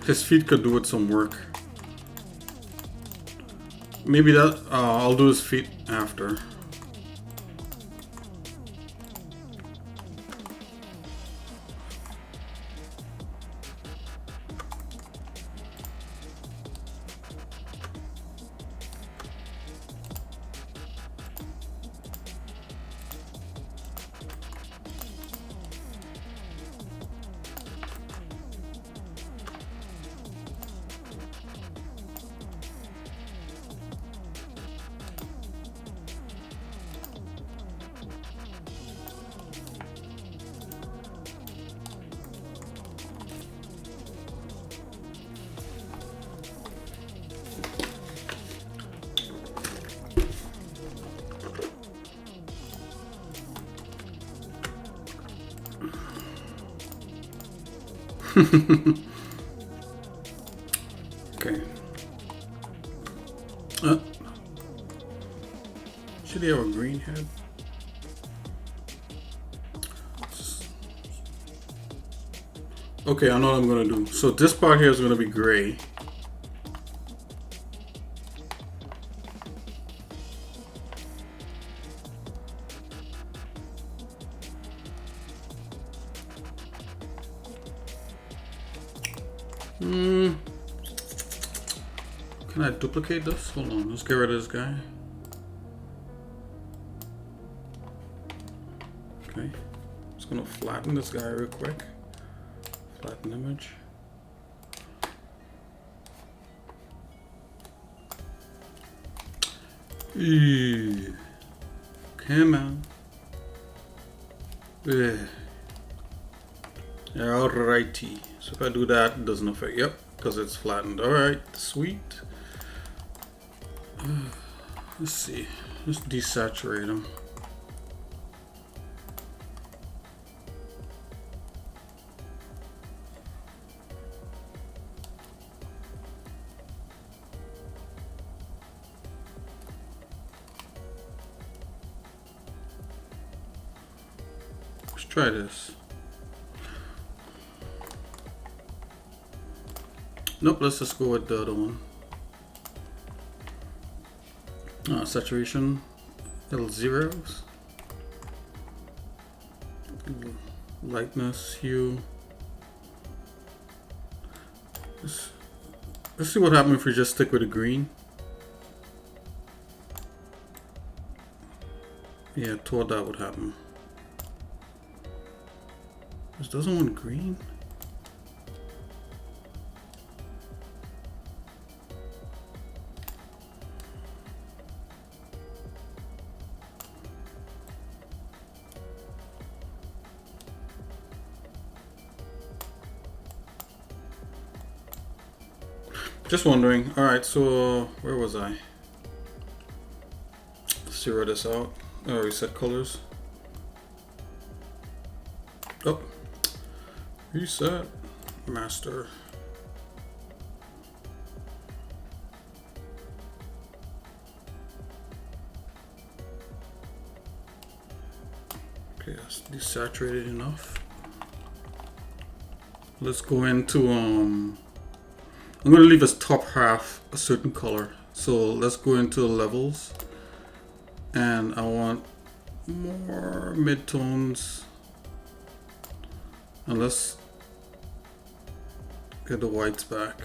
His feet could do with some work. Maybe that I'll do his feet after. Okay. Should he have a green head? Okay, I know what I'm gonna do. So this part here is gonna be gray. Can I duplicate this? Hold on, let's get rid of this guy. Okay, just gonna flatten this guy real quick. Flatten image. Come on. Alrighty. So if I do that, it doesn't affect. Yep, because it's flattened. Alright, sweet. Let's see. Let's desaturate them. Let's try this. Nope, let's just go with the other one. Saturation, little zeros. Lightness, hue. Let's see what happens if we just stick with the green. Yeah, I thought that would happen. This doesn't want green. Just wondering. All right, so where was I? Zero this out. Oh, reset colors. Oh, reset master. Okay, that's desaturated enough. Let's go into I'm going to leave his top half a certain color. So let's go into levels. And I want more midtones. And let's get the whites back.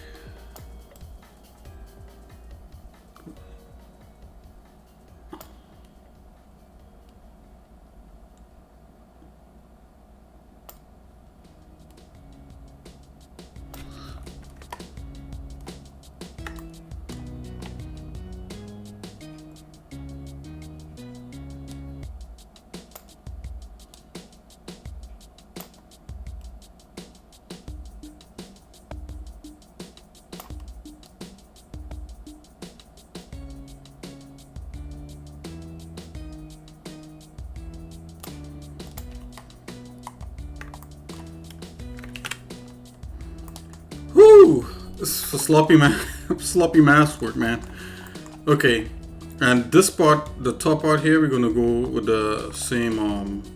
Whoo! This is a sloppy mask work, man. Okay, and this part, the top part here, we're gonna go with the same.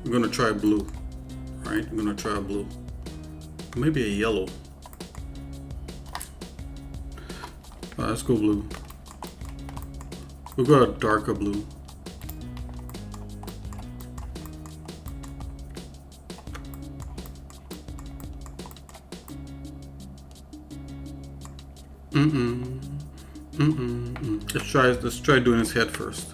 We're gonna try blue, right? We're gonna try blue, maybe a yellow. Let's go blue. We've got a darker blue. Let's try doing his head first.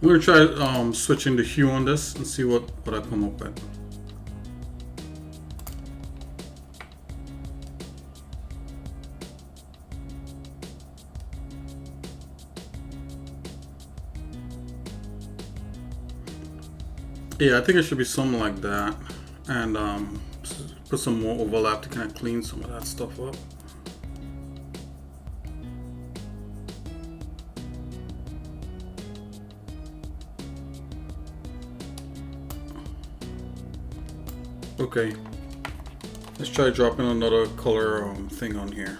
I'm gonna try switching the hue on this and see what I come up with. Yeah, I think it should be something like that, and put some more overlap to kind of clean some of that stuff up. Okay, let's try dropping another color thing on here.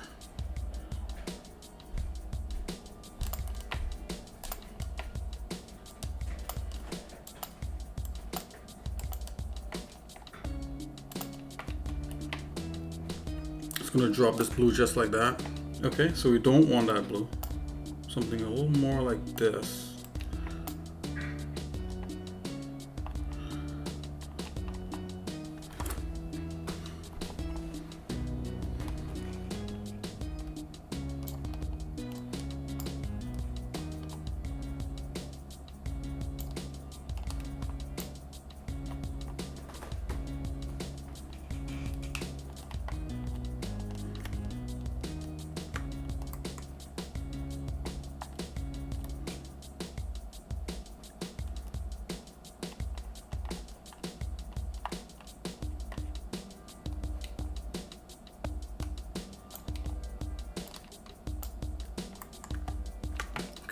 Just gonna drop this blue just like that. Okay, so we don't want that blue. Something a little more like this.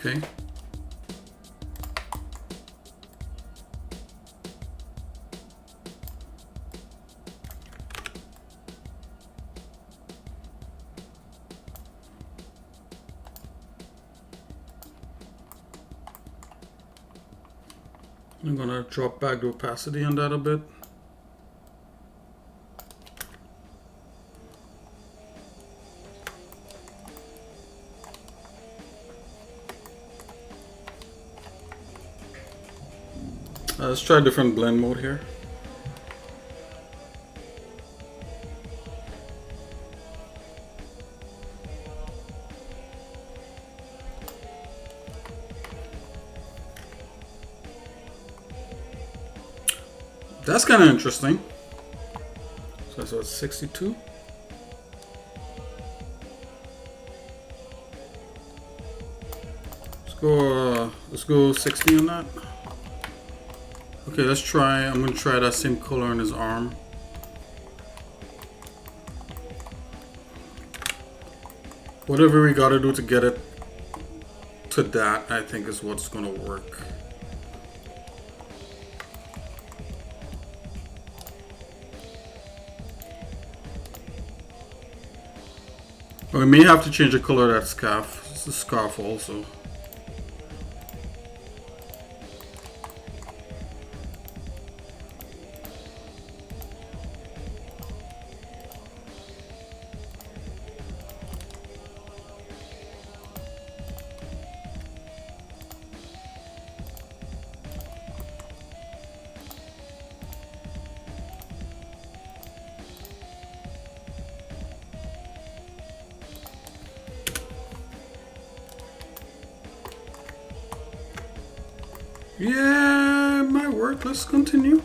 Okay. I'm gonna drop back the opacity on that a bit. Let's try a different blend mode here. That's kind of interesting. So it's 62. Let's go 60 on that. Okay, let's try. I'm gonna try that same color on his arm. Whatever we gotta do to get it to that, I think is what's gonna work. We may have to change the color of that scarf. It's a scarf also. Yeah, it might work. Let's continue.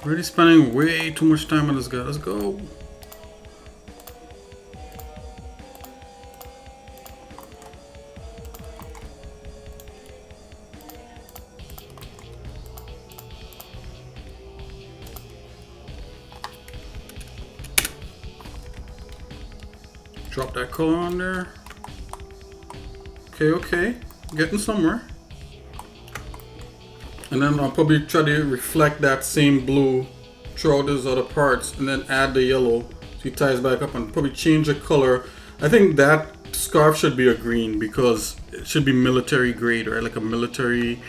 Already spending way too much time on this guy. Let's go. Drop that color on there. Okay. Getting somewhere. And then I'll probably try to reflect that same blue throughout these other parts and then add the yellow so he ties back up and probably change the color. I think that scarf should be a green because it should be military grade, right? Like a military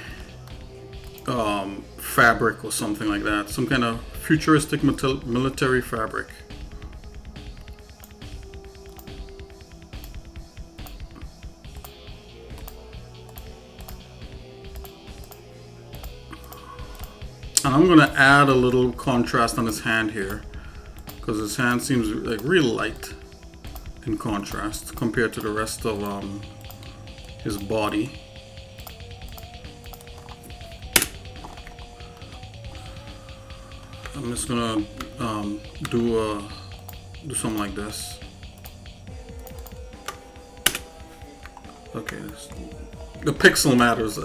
fabric or something like that. Some kind of futuristic military fabric. And I'm gonna add a little contrast on his hand here because his hand seems like real light in contrast compared to the rest of his body. I'm just gonna do something like this. Okay, the pixel matters.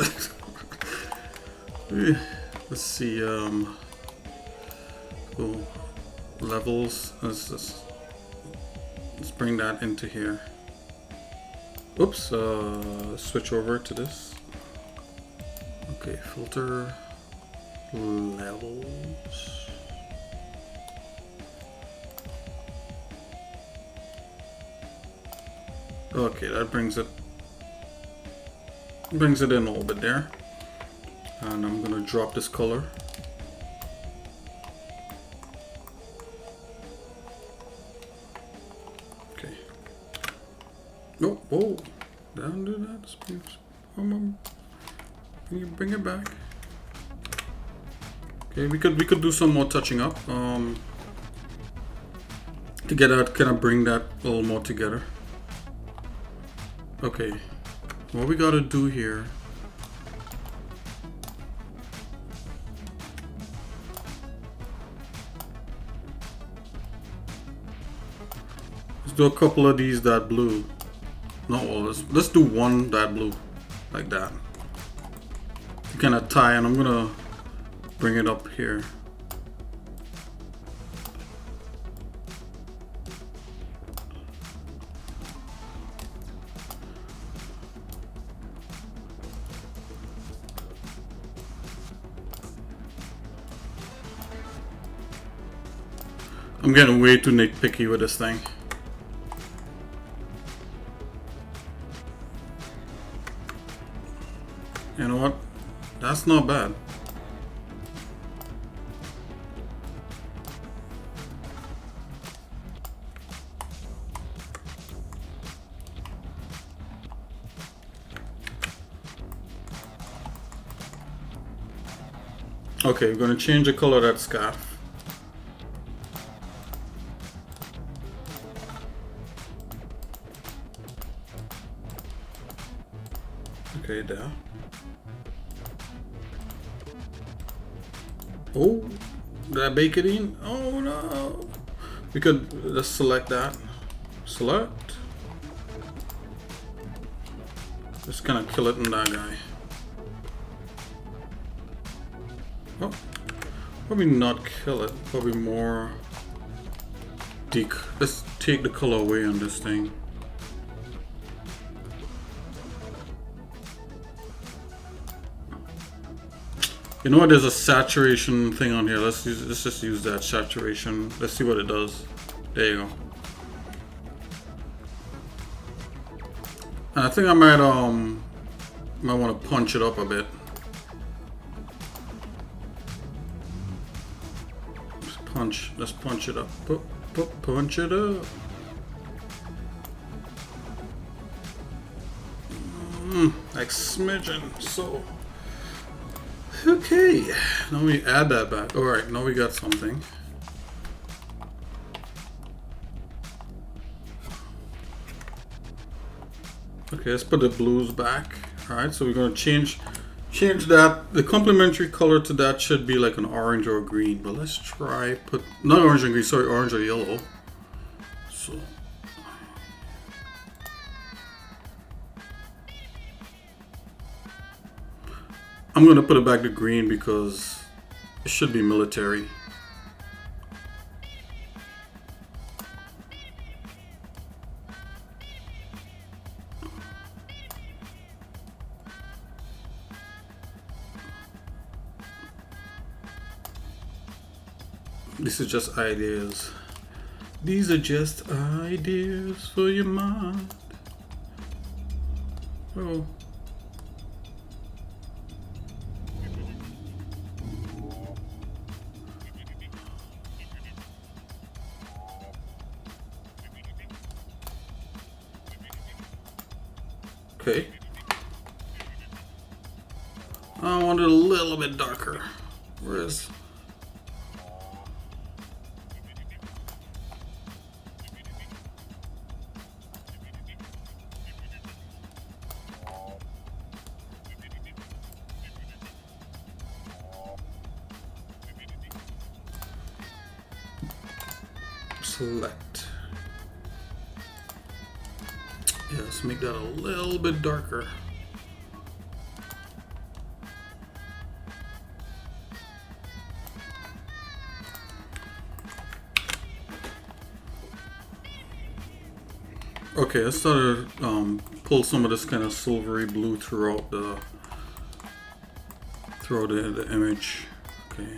Let's see, cool. Levels, let's bring that into here. Oops, switch over to this. Okay, filter, levels. Okay, that brings it in a little bit there. And I'm gonna drop this color. Okay. No, whoa! Don't do that. Can you bring it back? Okay, we could do some more touching up. To get out, kind of bring that a little more together. Okay, what we gotta do here. Do a couple of these that blue. Not all. Let's do one that blue, like that. To kind of tie, and I'm gonna bring it up here. I'm getting way too nitpicky with this thing. You know what? That's not bad. Okay, we're gonna change the color of that scarf. Okay, there. Oh, did I bake it in? Oh no. We could just select that. Select. Just kind of kill it in that guy. Oh, probably not kill it. Probably more. Let's take the color away on this thing. You know what? There's a saturation thing on here. Let's just use that saturation. Let's see what it does. There you go. And I think I might want to punch it up a bit. Let's punch it up. Punch it up. Like smidgen. So. Okay, now we add that back. Alright, now we got something. Okay, let's put the blues back. All right, so we're gonna change that. The complementary color to that should be like an orange or a green, but let's try put not orange and green. Sorry, orange or yellow. So I'm gonna put it back to green because it should be military. This is just ideas. These are just ideas for your mind. Oh. Okay. I want it a little bit darker. Where is... Select. Yes, make that a little bit darker. Okay, let's start to pull some of this kind of silvery blue throughout the image. Okay.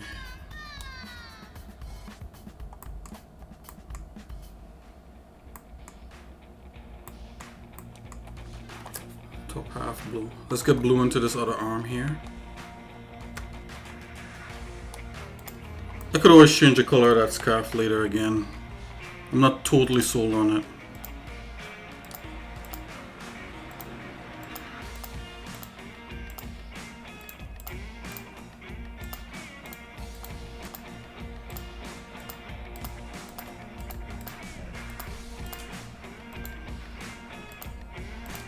Top half blue. Let's get blue into this other arm here. I could always change the color of that scarf later again. I'm not totally sold on it.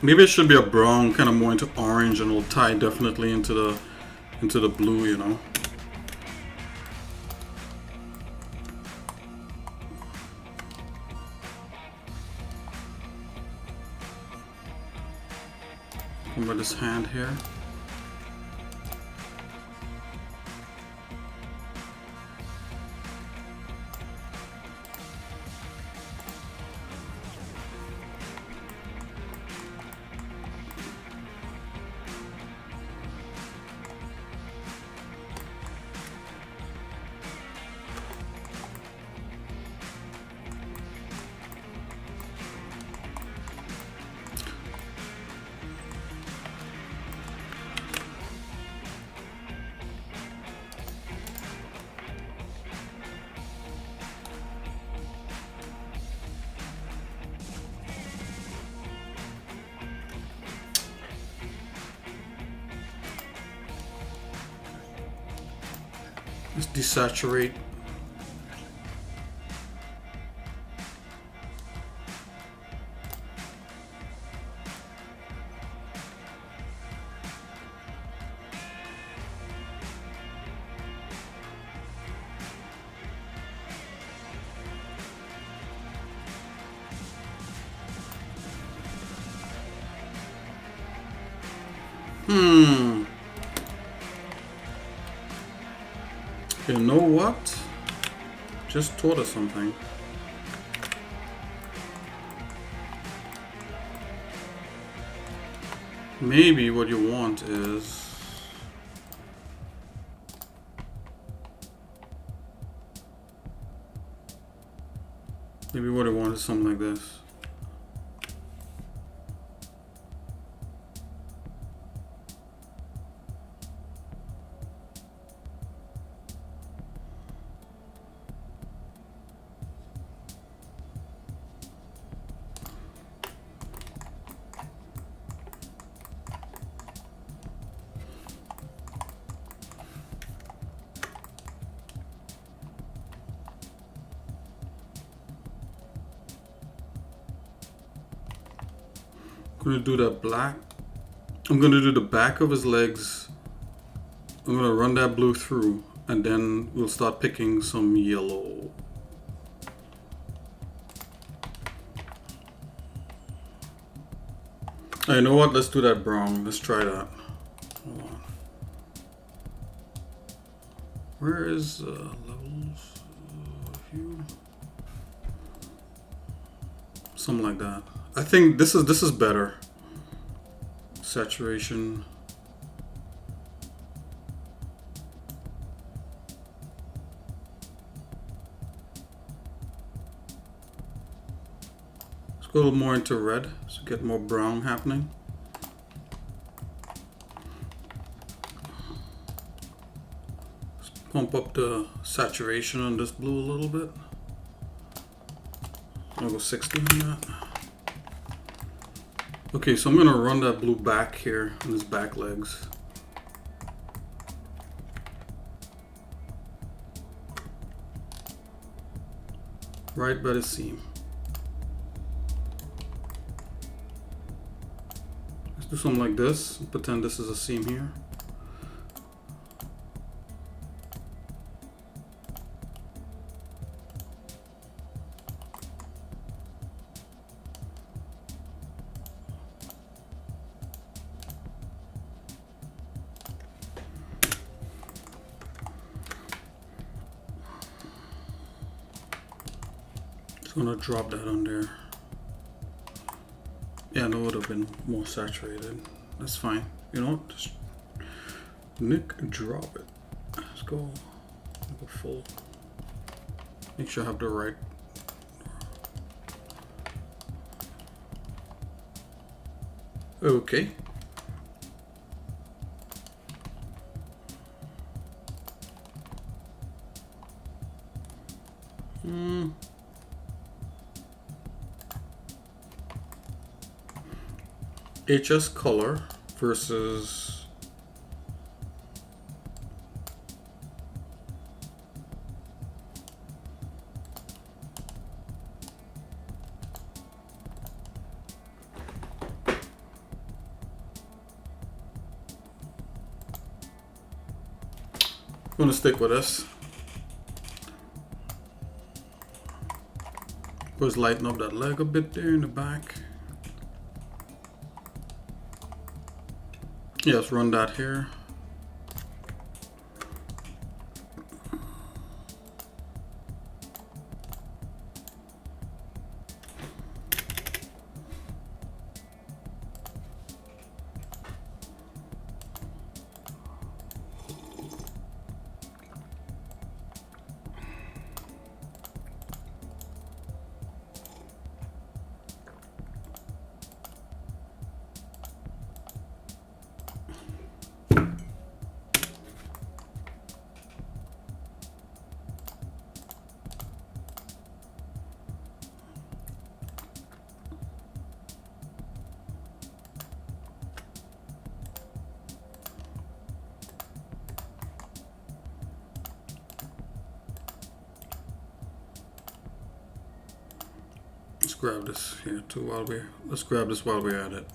Maybe it should be a brown, kind of more into orange, and it'll tie definitely into the blue, you know. Over this hand here. Let's desaturate. You know what? Just thought of something. Maybe what you want is... Maybe what I want is something like this. I'm gonna do that black. I'm gonna do the back of his legs. I'm gonna run that blue through, and then we'll start picking some yellow. You know what? Let's do that brown. Let's try that. Hold on. Where is levels? Hue? Something like that. I think this is better. Saturation. Let's go a little more into red to get more brown happening. Let's pump up the saturation on this blue a little bit. I'll go 60 on that. Okay, so I'm gonna run that blue back here on his back legs. Right by the seam. Let's do something like this. Pretend this is a seam here. I'm gonna drop that on there. Yeah, that would have been more saturated. That's fine. You know what? Just nick, drop it. Let's go full. Make sure I have the right. Okay. HS color versus I'm gonna stick with this. Just lighten up that leg a bit there in the back. Yes, run that here. Let's grab this here too let's grab this while we're at it.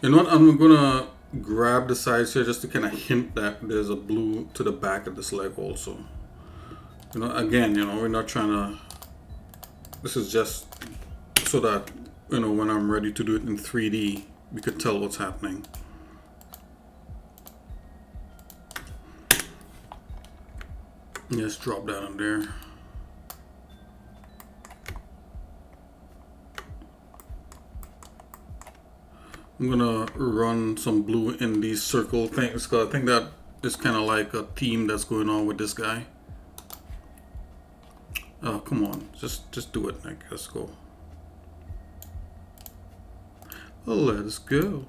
You know what? I'm gonna grab the sides here just to kind of hint that there's a blue to the back of this leg also. You know, again, you know, we're not trying to. This is just so that, you know, when I'm ready to do it in 3D, we could tell what's happening. Just drop that on there. I'm gonna run some blue in these circle things because I think that is kind of like a theme that's going on with this guy. Oh, Come on, just do it, Nick. Let's go. Let's go.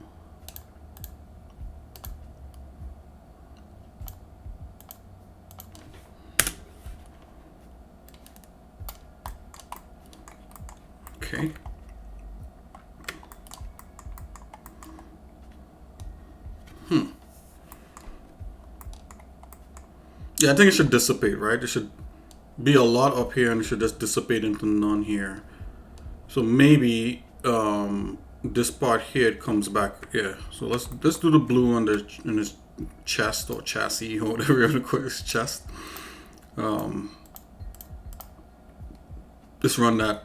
Okay. Yeah, I think it should dissipate, right? It should be a lot up here and it should just dissipate into none here. So maybe this part here it comes back. Yeah. So let's do the blue on the in his chest or chassis or whatever you want to call his chest. Just run that.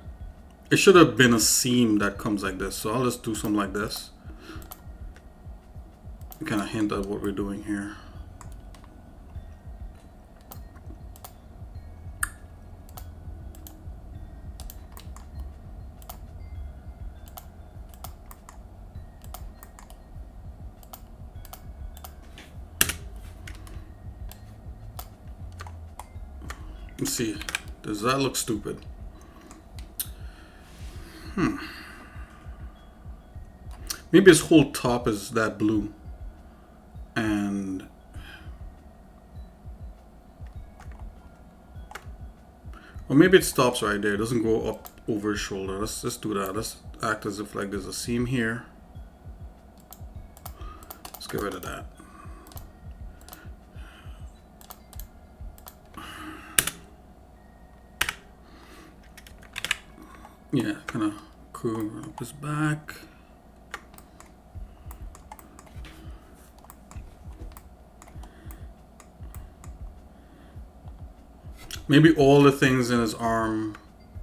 It should have been a seam that comes like this. So I'll just do something like this. Kind of hint at what we're doing here. Let's see. Does that look stupid? Maybe his whole top is that blue. And or maybe it stops right there. It doesn't go up over his shoulder. Let's just do that. Let's act as if like there's a seam here. Let's get rid of that. Yeah, kind of curve up his back. Maybe all the things in his arm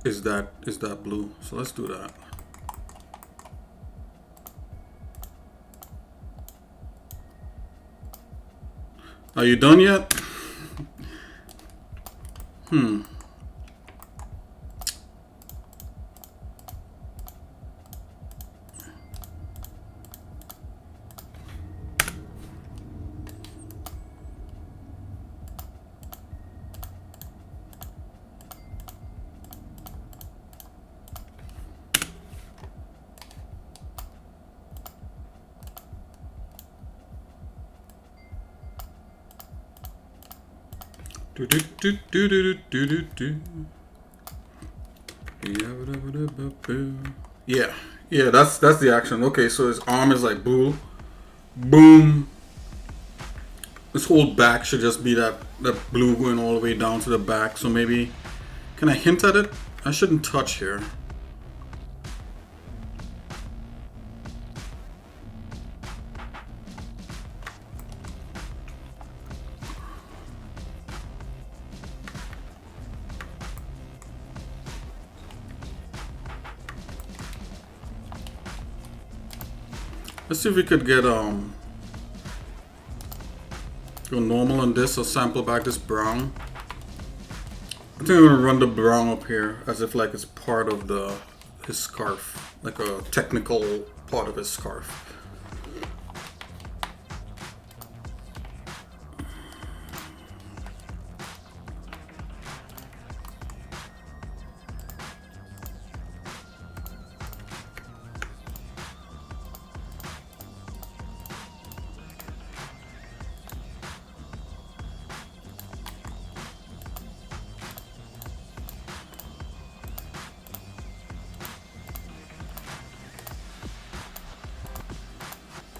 is that blue. So let's do that. Are you done yet? Do do do do do do do do. Yeah, yeah, that's the action. Okay, so his arm is like boom, boom. This whole back should just be that blue going all the way down to the back. So maybe, can I hint at it? I shouldn't touch here. Let's see if we could get go normal on this or sample back this brown. I think I'm gonna run the brown up here as if like it's part of his scarf, like a technical part of his scarf.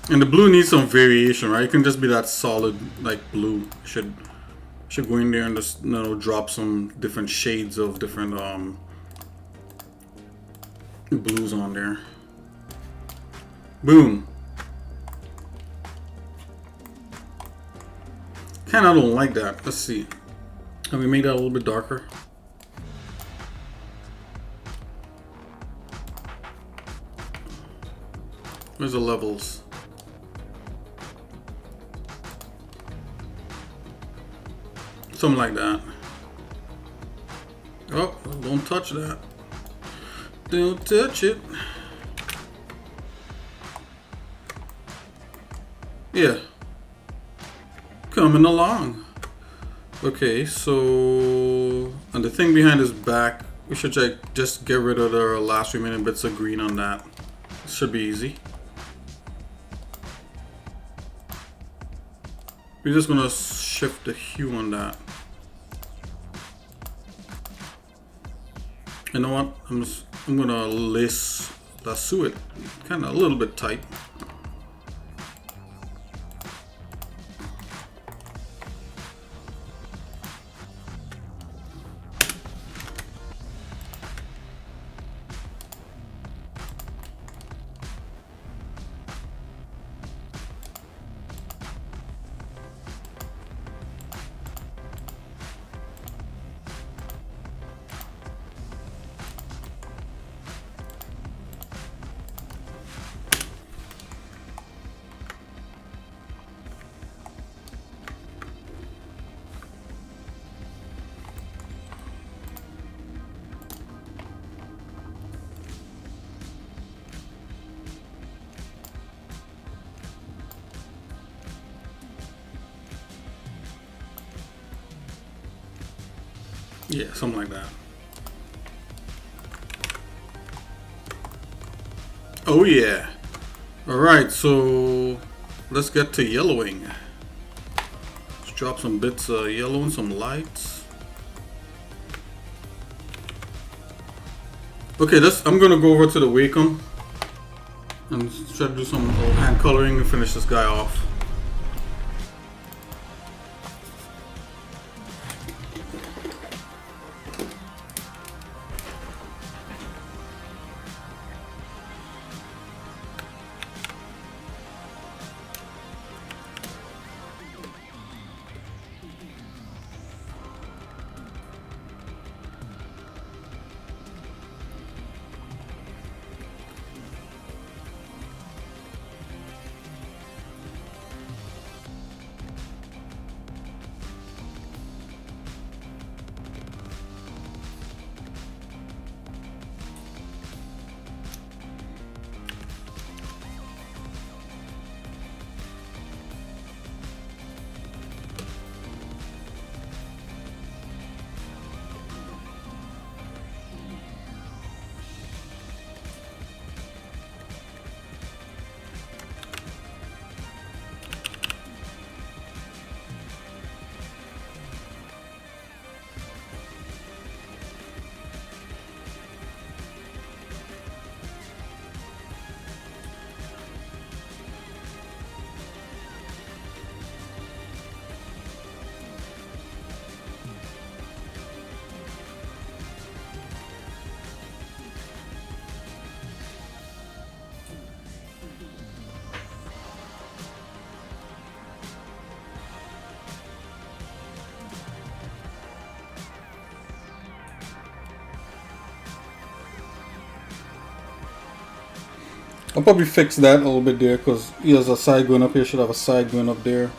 And the blue needs some variation, right? It can just be that solid, like blue. Should go in there and just drop some different shades of different blues on there. Boom. Kinda don't like that. Let's see. Can we make that a little bit darker? Where's the levels? Something like that. Oh, don't touch that. Don't touch it. Yeah. Coming along. Okay, so And the thing behind his back, we should just get rid of the last remaining bits of green on that. It should be easy. We're just gonna shift the hue on that. You know what? I'm gonna lasso it kind of a little bit tight. Yeah, something like that. Oh yeah. Alright, so let's get to yellowing. Let's drop some bits of yellow and some lights. Okay, I'm gonna go over to the Wacom and try to do some hand coloring and finish this guy off. I'll probably fix that a little bit there because he has a side going up here, should have a side going up there.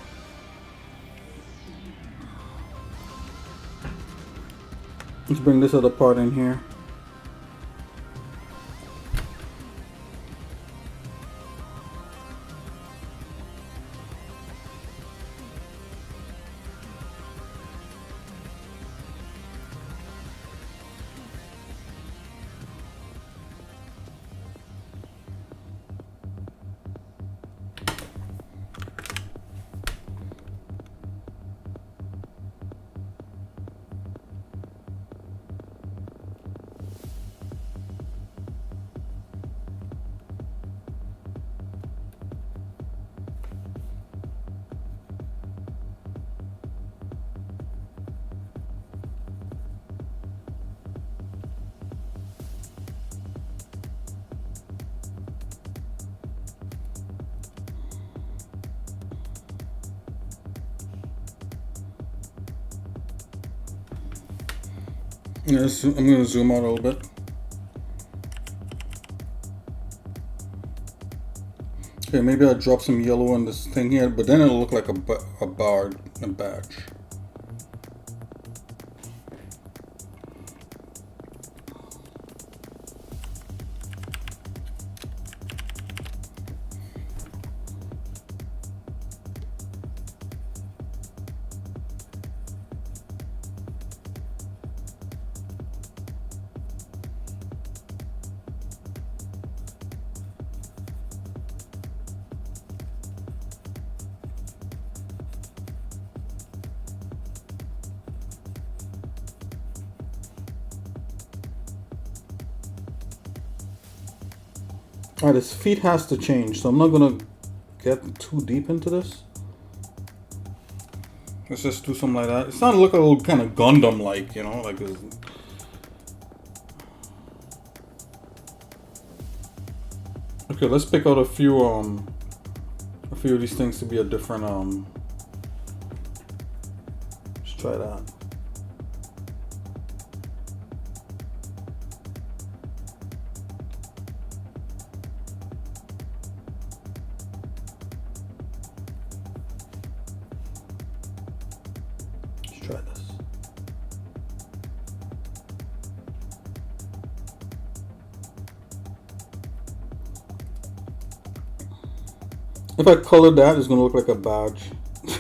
Let's bring this other part in here. Yes, I'm going to zoom out a little bit. Okay, maybe I'll drop some yellow on this thing here, but then it'll look like a badge. Alright, his feet has to change, so I'm not gonna get too deep into this. Let's just do something like that. It's starting to look a little kind of Gundam-like, you know, like this. Okay, let's pick out a few of these things to be a different let's try that. Try this. If I color that, it's gonna look like a badge.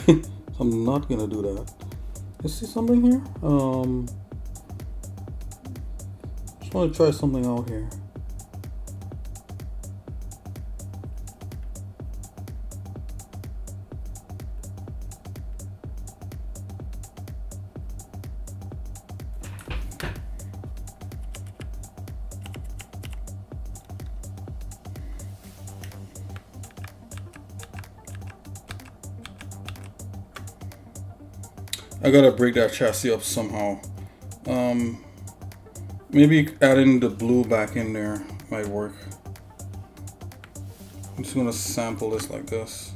So I'm not gonna do that. You see something here? Just want to try something out here. I gotta break that chassis up somehow. Maybe adding the blue back in there might work. I'm just gonna sample this like this.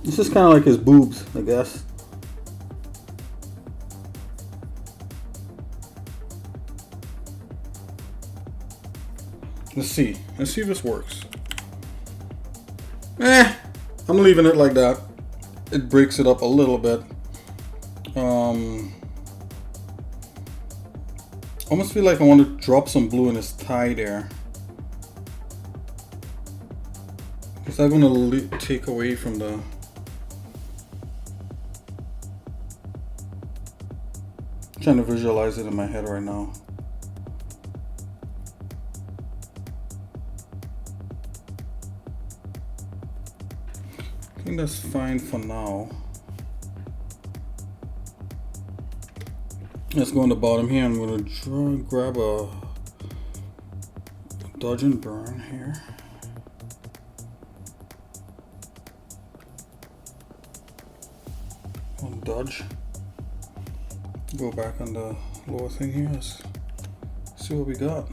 This is kind of like his boobs, I guess. Let's see if this works. I'm leaving it like that. It breaks it up a little bit. Almost feel like I want to drop some blue in his tie there. Is that going to take away from the... I'm trying to visualize it in my head right now. I think that's fine for now. Let's go on the bottom here. I'm going to grab a dodge and burn here. One dodge. Go back on the lower thing here. Let's see what we got.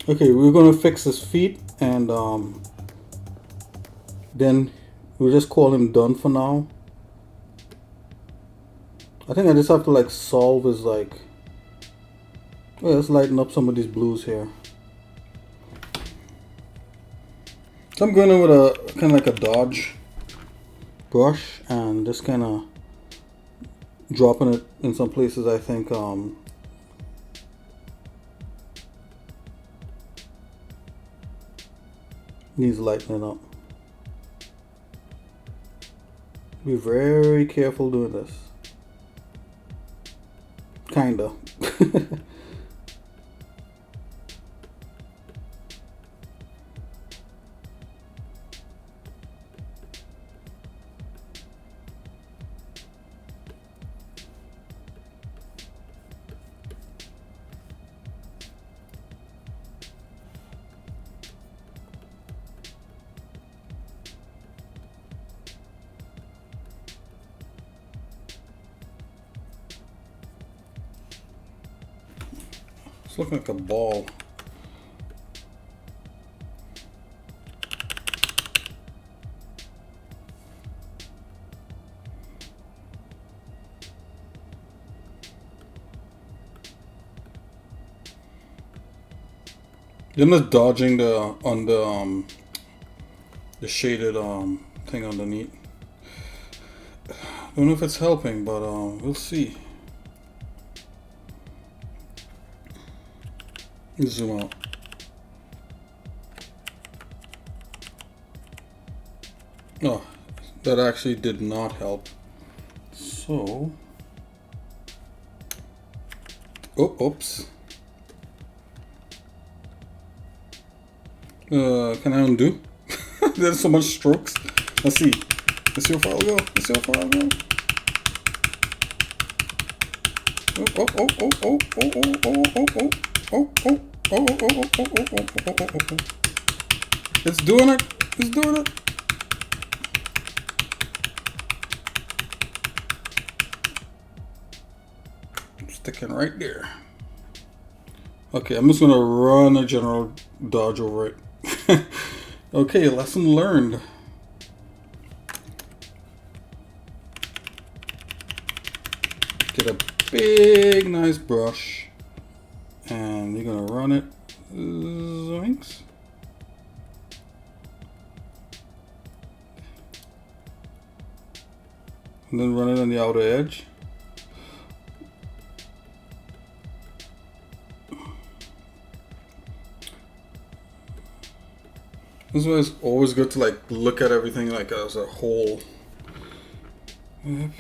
Okay, we're gonna fix his feet, and then we'll just call him done for now. I think I just have to like solve his like. Yeah, let's lighten up some of these blues here. So I'm going in with a kind of like a dodge brush and just kind of dropping it in some places I think needs lightening up. Be very careful doing this. Kinda. It's looking like a ball. I'm just dodging the on the shaded thing underneath. Don't know if it's helping, but we'll see. Zoom out. Oh, that actually did not help. So, oh, oops. Can I undo? There's so much strokes. Let's see. Let's see how far I'll go. Let's see how far I'll go. Oh, oh, oh, oh, oh, oh, oh, oh, oh, oh. Oh, oh, oh, oh, oh, oh, oh, oh, oh, oh, oh. It's doing it. It's doing it. Sticking right there. Okay, I'm just gonna run a general dodge over it. Okay, lesson learned. Get a big, nice brush. And you're gonna run it, zoinks. And then run it on the outer edge. This is why it's always good to like look at everything like as a whole. Yep.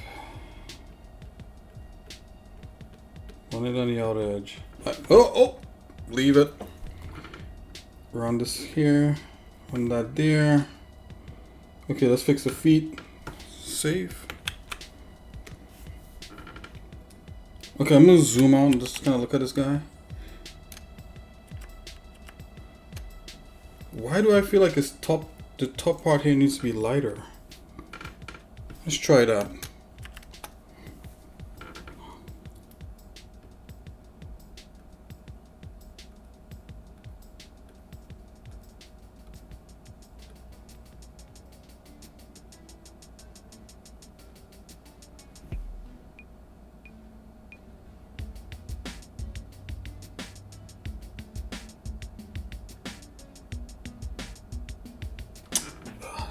Run it on the outer edge. Oh, leave it. Run this here, run that there. Okay, let's fix the feet. Save. Okay, I'm gonna zoom out and just kind of look at this guy. Why do I feel like the top part here needs to be lighter? Let's try that.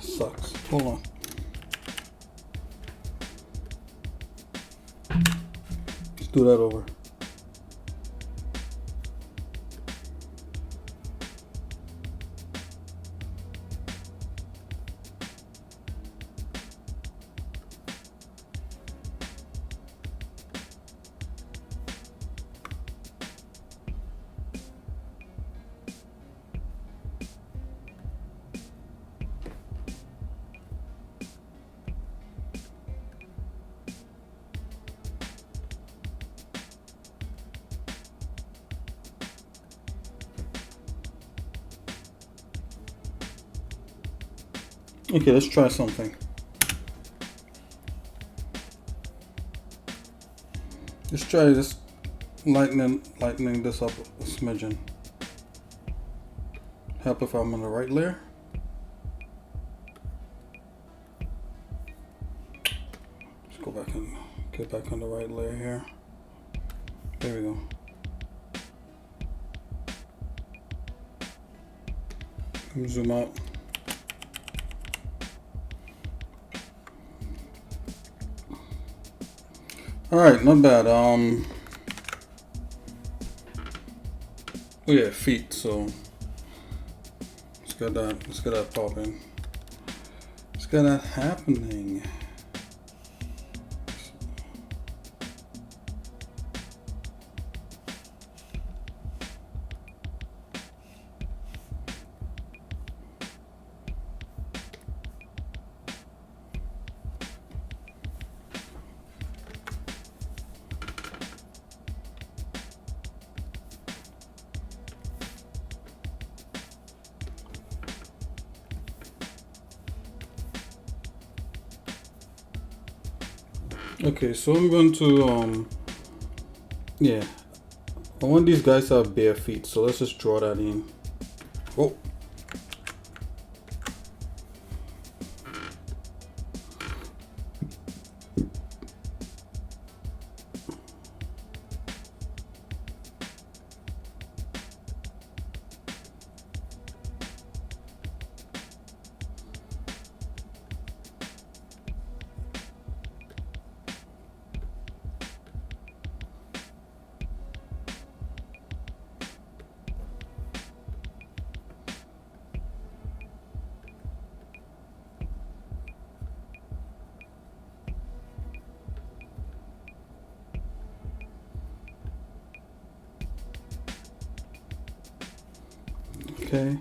Sucks. Hold on. Let's do that over. Okay, let's try something. Let's try just lightening this up a smidgen. Help if I'm on the right layer. Let's go back and get back on the right layer here. There we go. Let me zoom out. All right, not bad. Oh yeah, feet. So let's get that. Let's get that popping. Let's get that happening. Okay, so I'm going to yeah, I want these guys to have bare feet, so let's just draw that in. Oh, okay.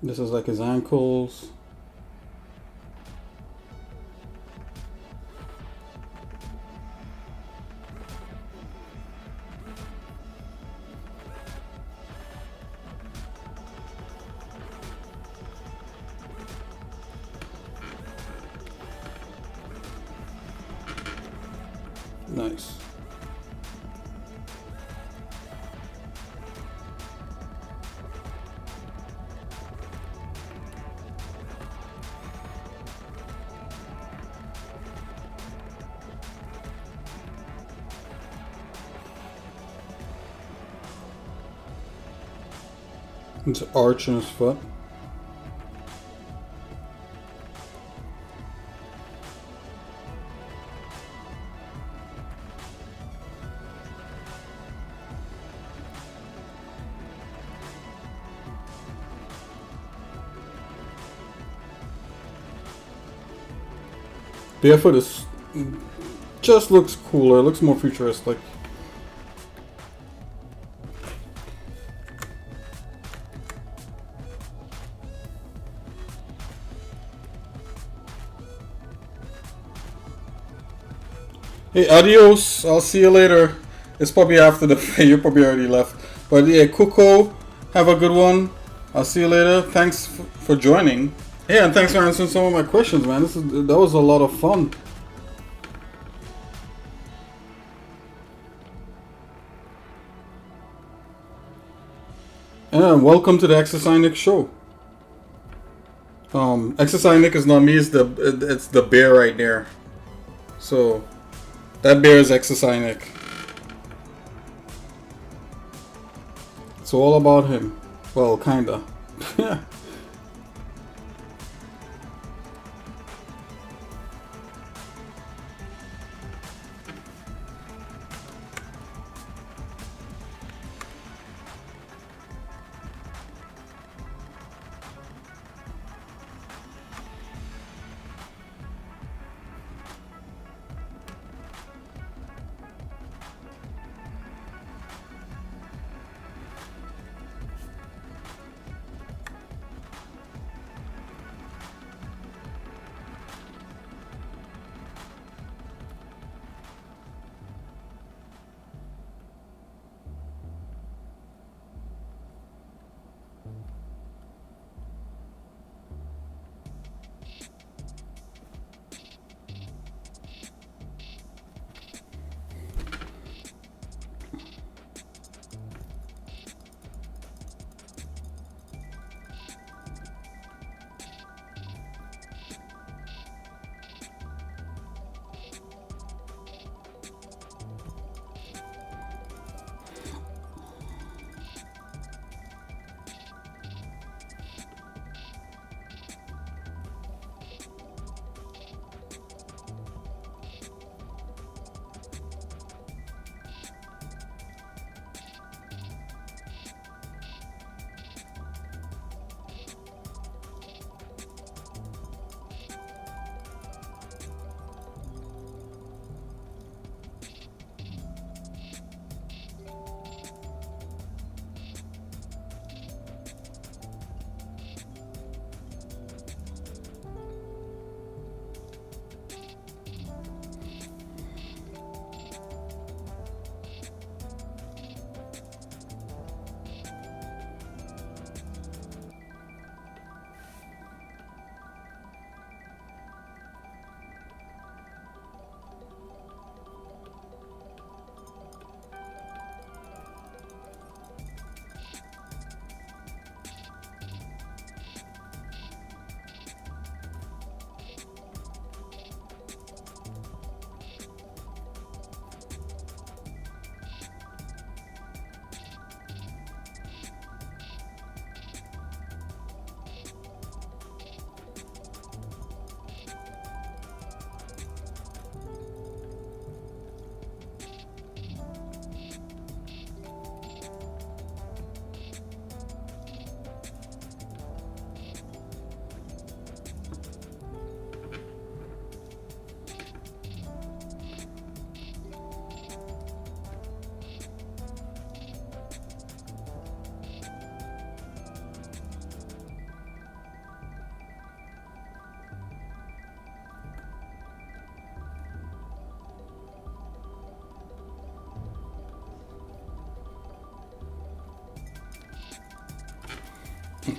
This is like his ankles. Nice. It's an arch in his foot. Barefoot is just looks cooler. It looks more futuristic. Hey, adios. I'll see you later. It's probably after the you probably already left. But yeah, Coco, have a good one. I'll see you later. Thanks for joining. Yeah, and thanks for answering some of my questions, man. That was a lot of fun. And welcome to the xsinick show. xsinick is not me. It's the bear right there. So that bear is xsinick. It's all about him. Well, kinda.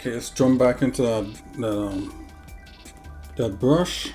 Okay, let's jump back into that brush.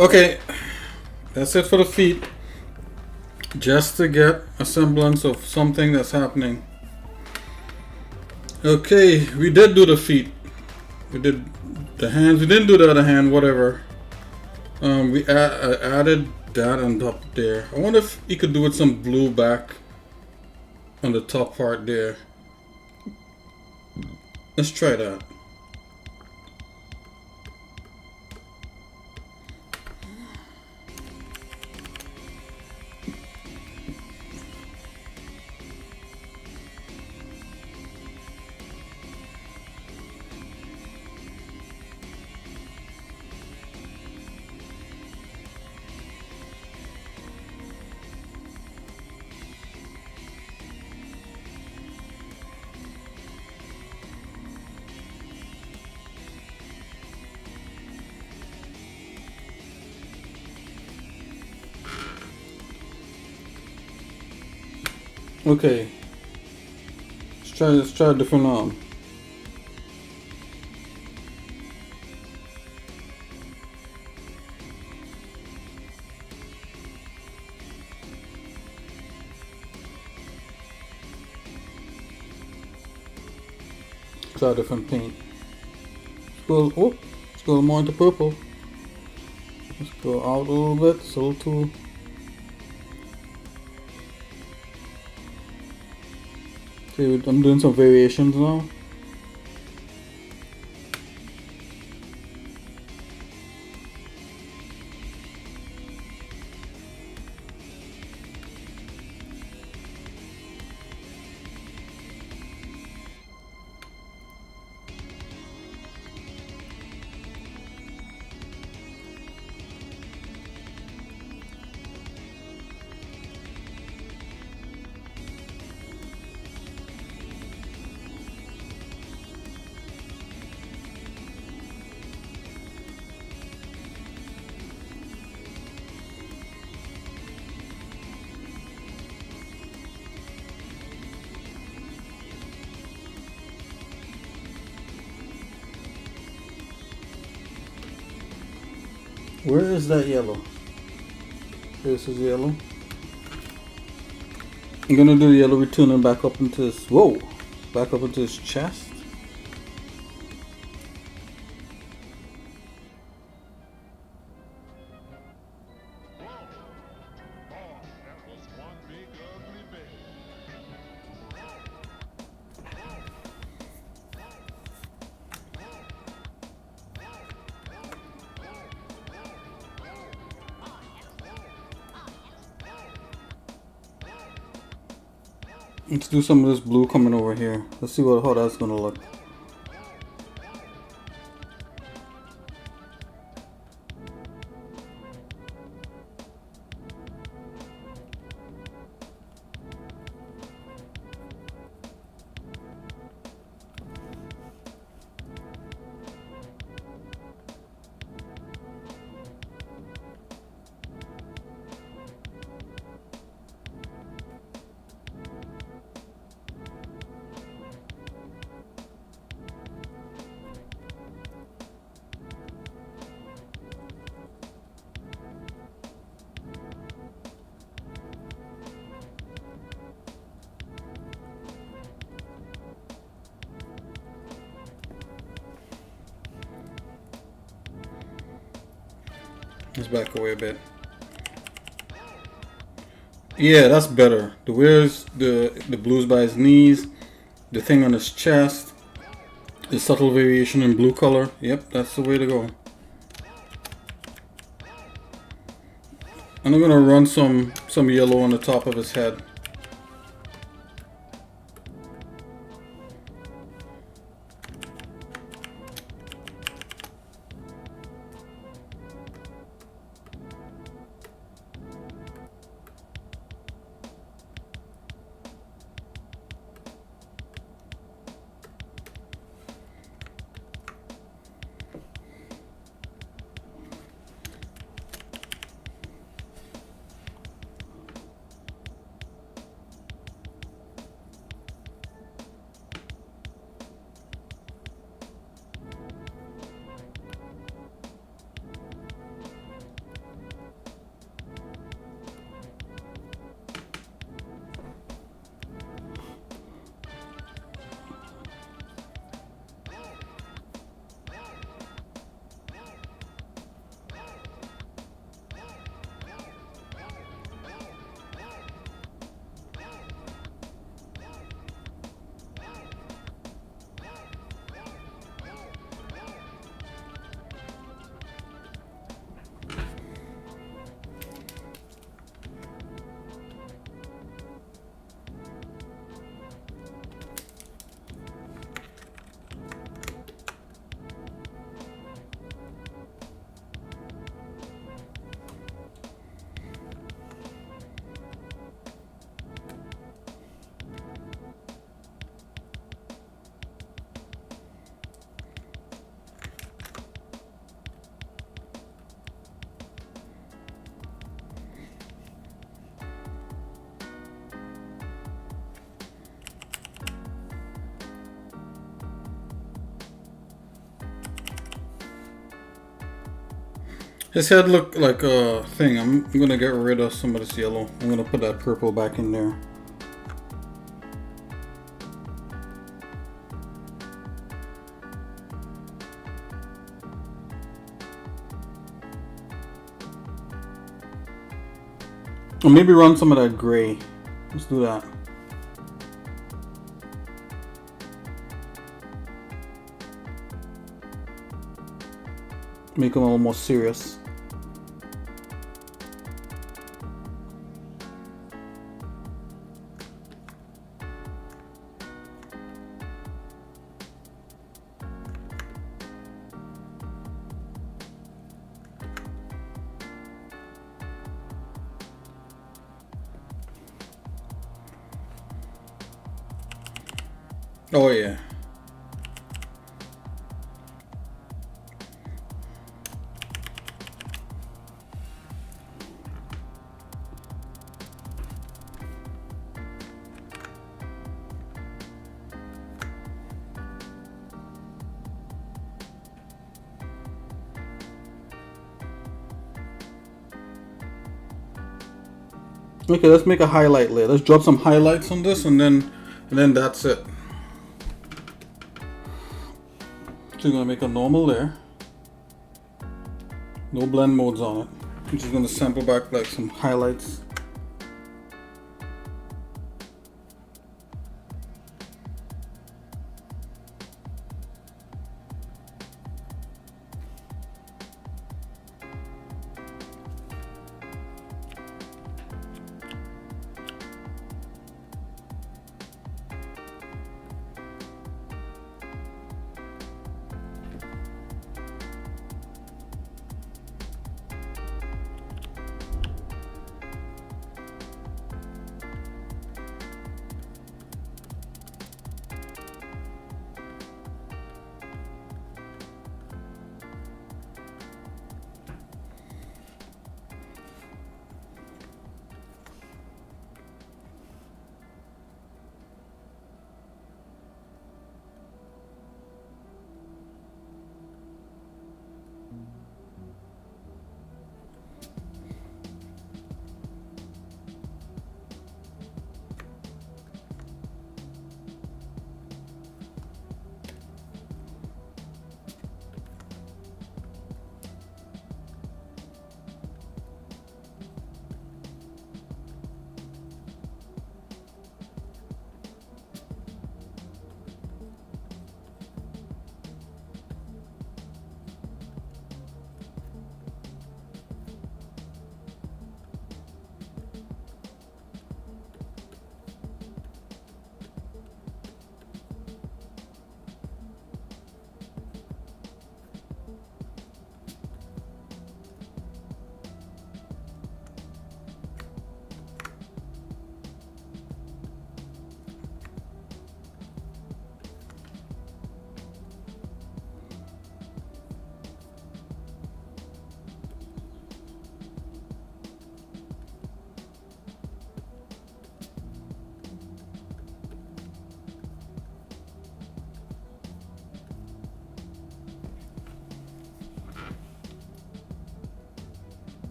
Okay, that's it for the feet. Just to get a semblance of something that's happening. Okay, we did do the feet. We did the hands. We didn't do the other hand. Whatever. We added that on top there. I wonder if you could do with some blue back on the top part there. Let's try that. Okay. Let's try a different arm. Try a different paint. Let's go more into purple. Let's go out a little bit. It's a little too. Okay, I'm doing some variations now. Where is that yellow? This is yellow. I'm gonna do the yellow returning back up into his back up into his chest. Let's do some of this blue coming over here. Let's see how that's gonna look. Let's back away a bit. Yeah, that's better. The where's the blues by his knees, the thing on his chest, the subtle variation in blue color. Yep, that's the way to go. And I'm gonna run some yellow on the top of his head. His head looked like a thing. I'm gonna get rid of some of this yellow. I'm gonna put that purple back in there. Or maybe run some of that gray. Let's do that. Make him a little more serious. Oh yeah. Okay, let's make a highlight layer. Let's drop some highlights on this, and then that's it. So you're gonna make a normal layer. No blend modes on it. I'm just gonna sample back like some highlights.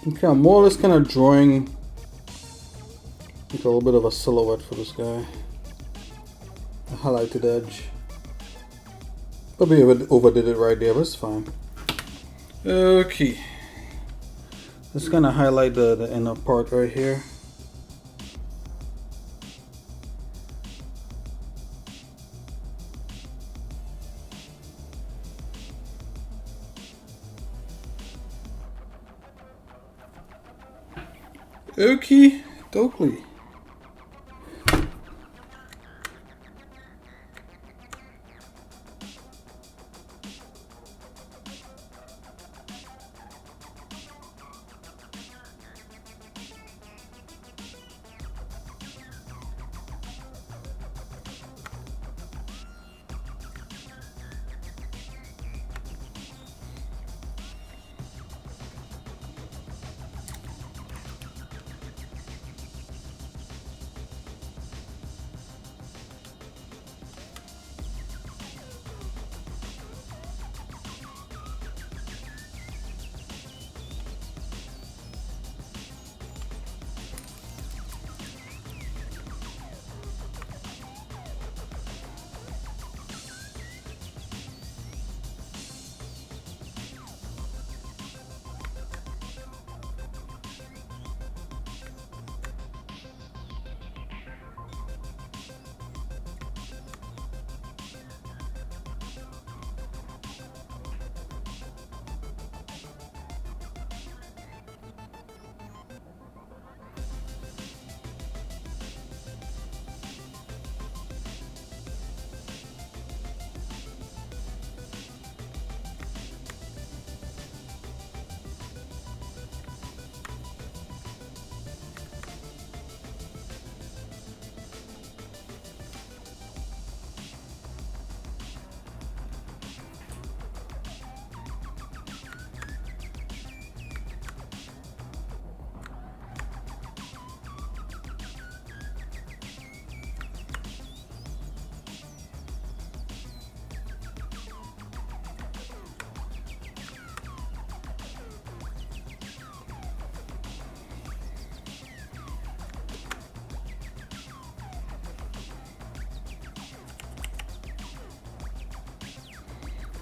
Okay, I'm more or less kind of drawing like a little bit of a silhouette for this guy. A highlighted edge. Probably overdid it right there, but it's fine. Okay. Just gonna highlight the inner part right here. Okie dokie.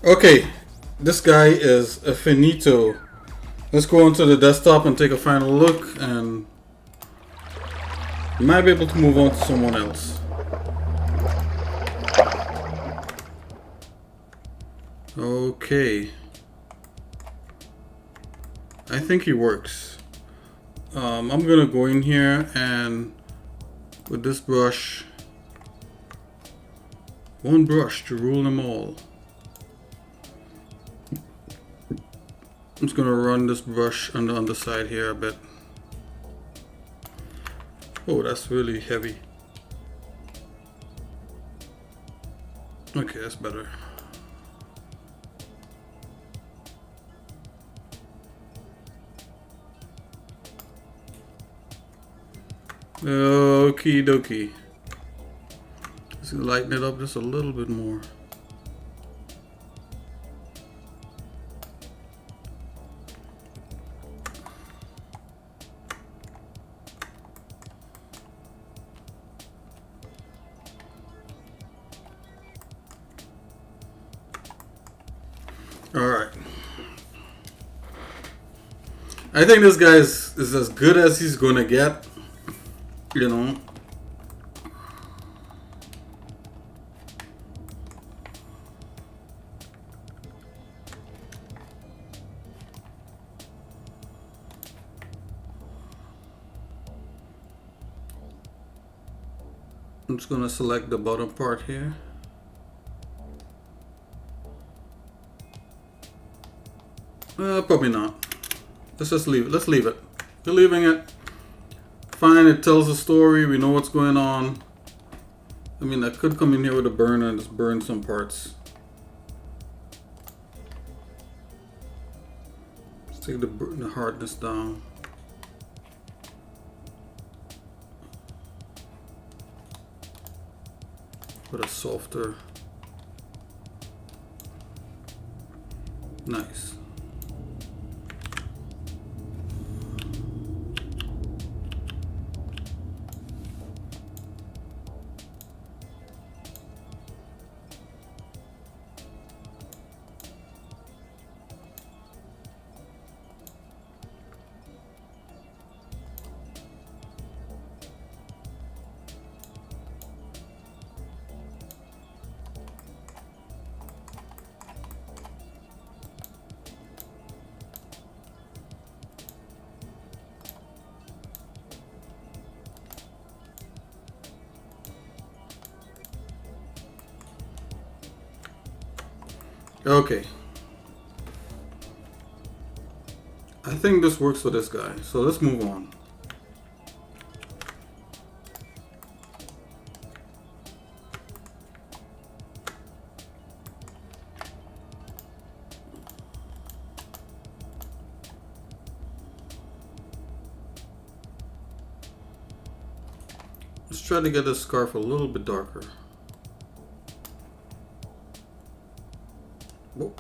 Okay, this guy is a finito. Let's go into the desktop and take a final look, and we might be able to move on to someone else. Okay. I think he works. I'm gonna go in here and with this brush, one brush to rule them all. I'm just gonna run this brush on the underside here a bit. Oh, that's really heavy. Okay, that's better. Okie dokie. Let's lighten it up just a little bit more. Alright. I think this guy is as good as he's gonna get. You know. I'm just gonna select the bottom part here. Probably not. Let's just leave it. Let's leave it. We're leaving it. Fine, it tells a story. We know what's going on. I mean, I could come in here with a burner and just burn some parts. Let's take the hardness down. Put a softer. Nice. Okay. I think this works for this guy. So let's move on. Let's try to get this scarf a little bit darker. Whoa.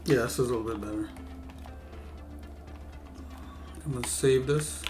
Yeah, this is a little bit better. I'm gonna save this.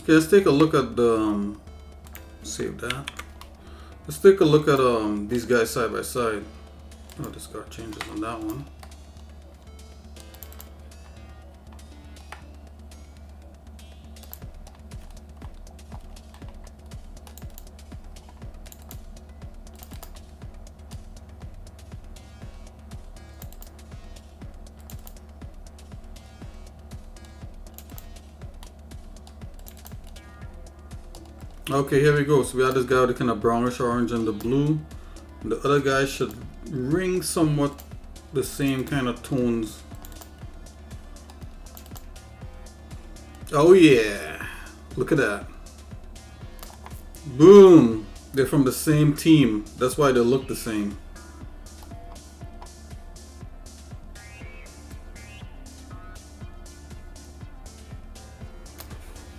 Okay, let's take a look at the save that. Let's take a look at these guys side by side. Oh, this got changes on that one. Okay, here we go. So we have this guy with the kind of brownish orange and the blue. And the other guy should ring somewhat the same kind of tones. Oh yeah, look at that. Boom, they're from the same team. That's why they look the same.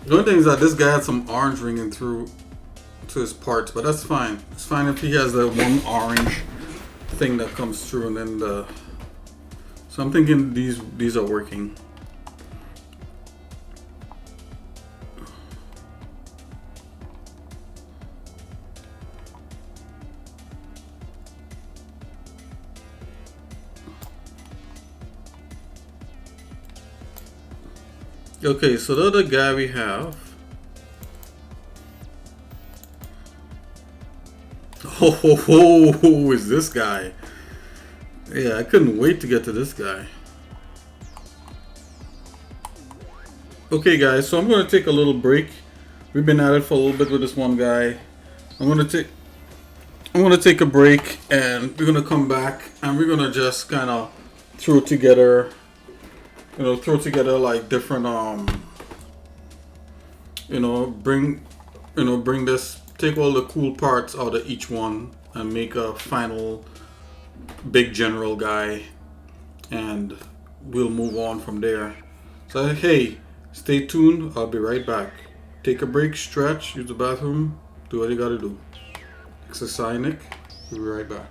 The only thing is that this guy had some orange ringing through to his parts, but that's fine. It's fine if he has that one orange thing that comes through, and then the. So I'm thinking these are working. Okay, so the other guy we have. Oh, who is this guy? Yeah, I couldn't wait to get to this guy. Okay, guys, so I'm going to take a little break. We've been at it for a little bit with this one guy. I'm going to take a break, and we're going to come back, and we're going to just kind of throw together like different bring this, take all the cool parts out of each one and make a final big general guy, and we'll move on from there. So hey, stay tuned. I'll be right back. Take a break, stretch, use the bathroom, do what you gotta do. xsinick, we'll be right back.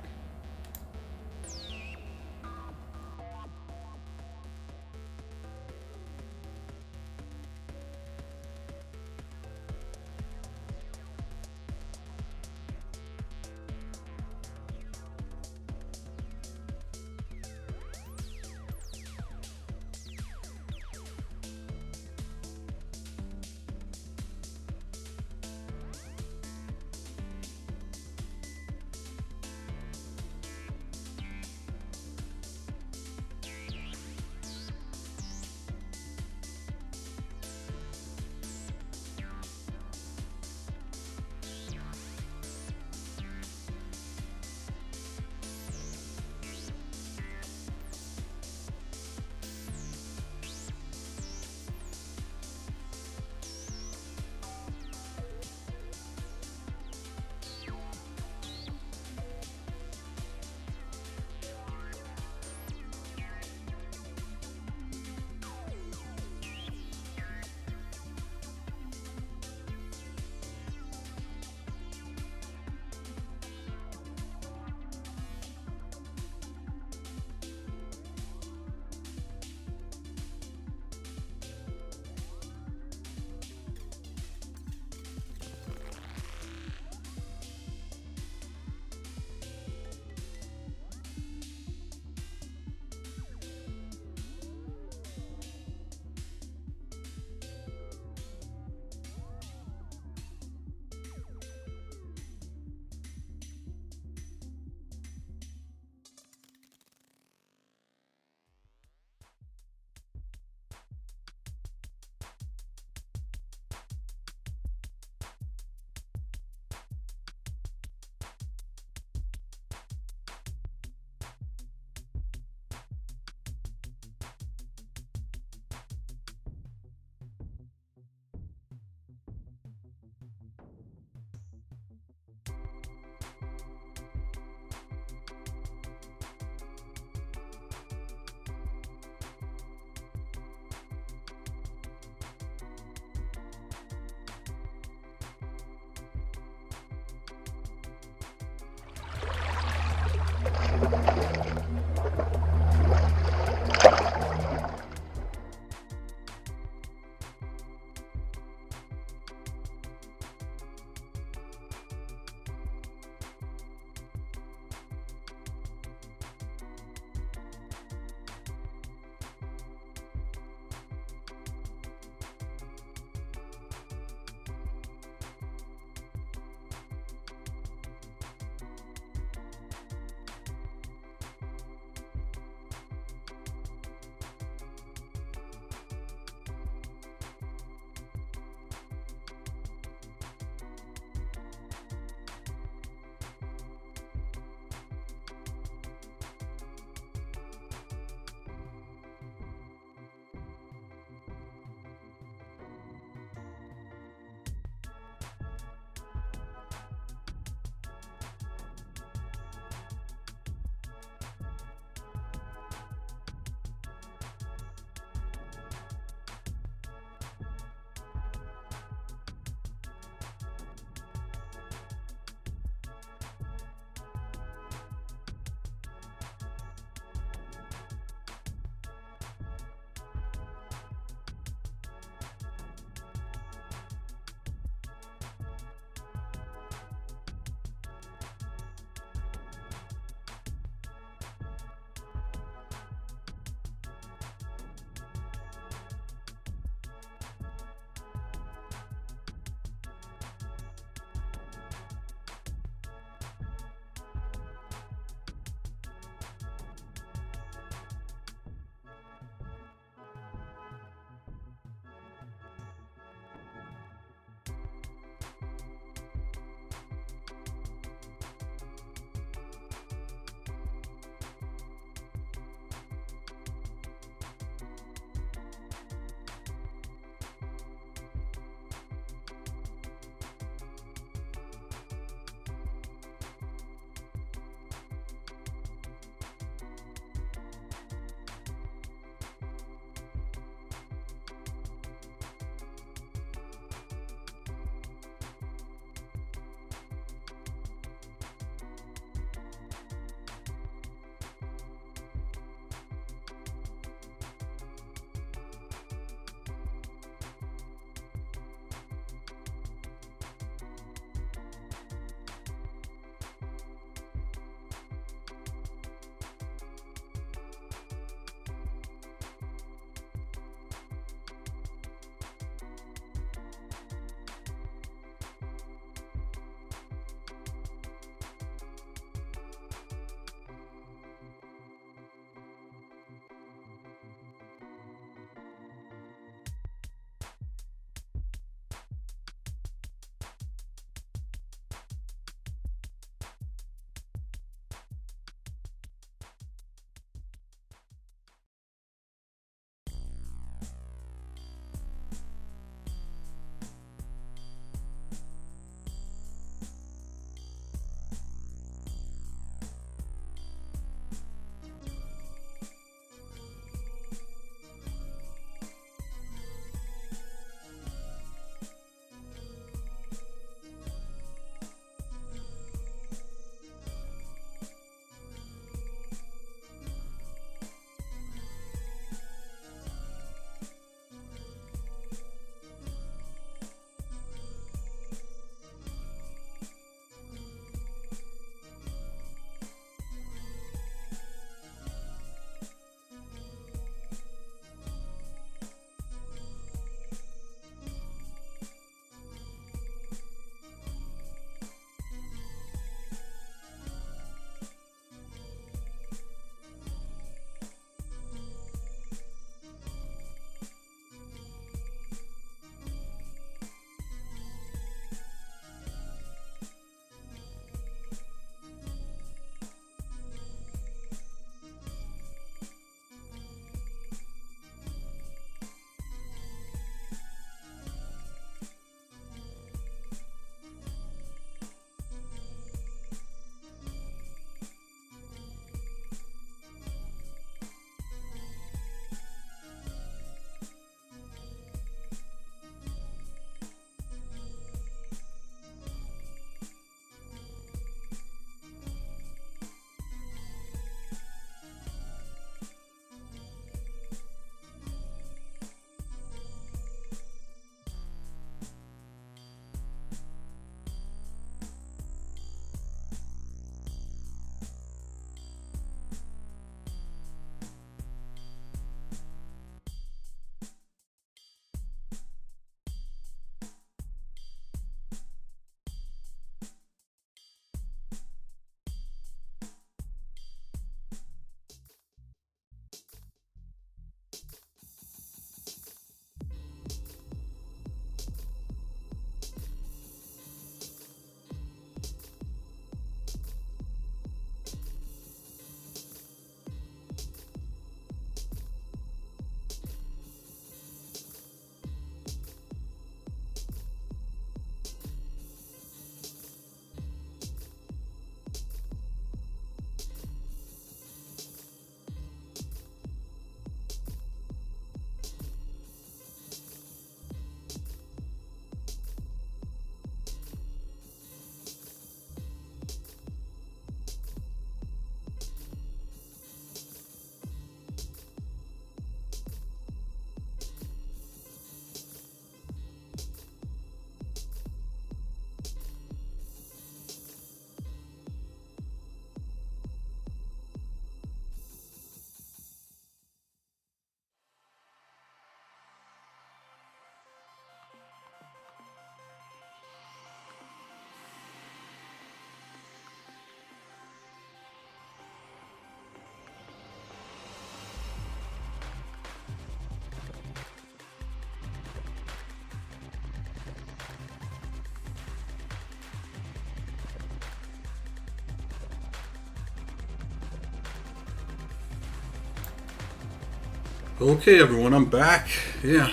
Okay, everyone, I'm back. Yeah.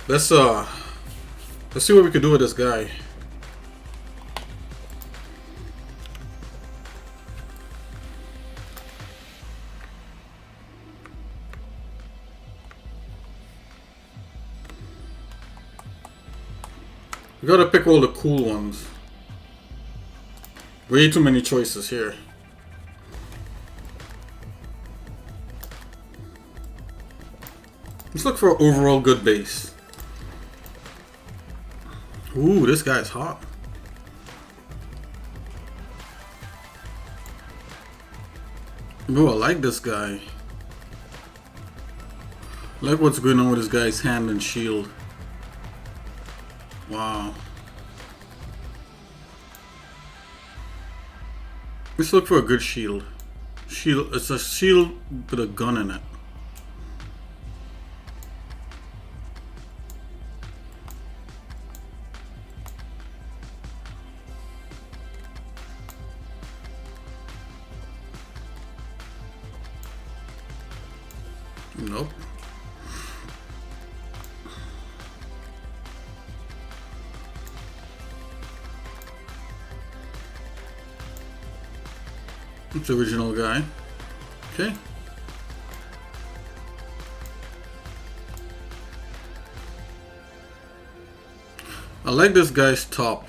let's let's see what we can do with this guy. We gotta pick all the cool ones. Way too many choices here. Let's look for an overall good base. Ooh, this guy's hot. Ooh, I like this guy. I like what's going on with this guy's hand and shield. Wow. Let's look for a good shield. Shield. It's a shield with a gun in it. Nope. It's the original guy. Okay. I like this guy's top.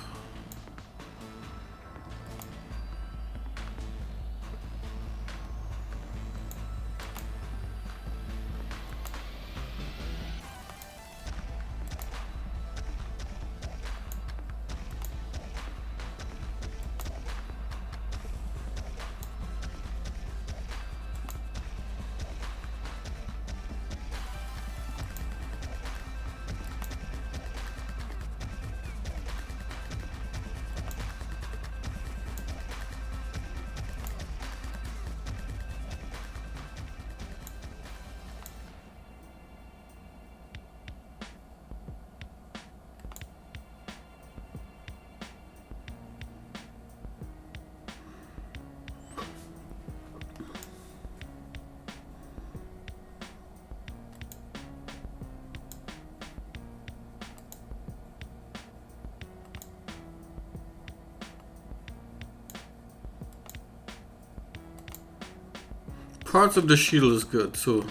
Parts of the shield is good, so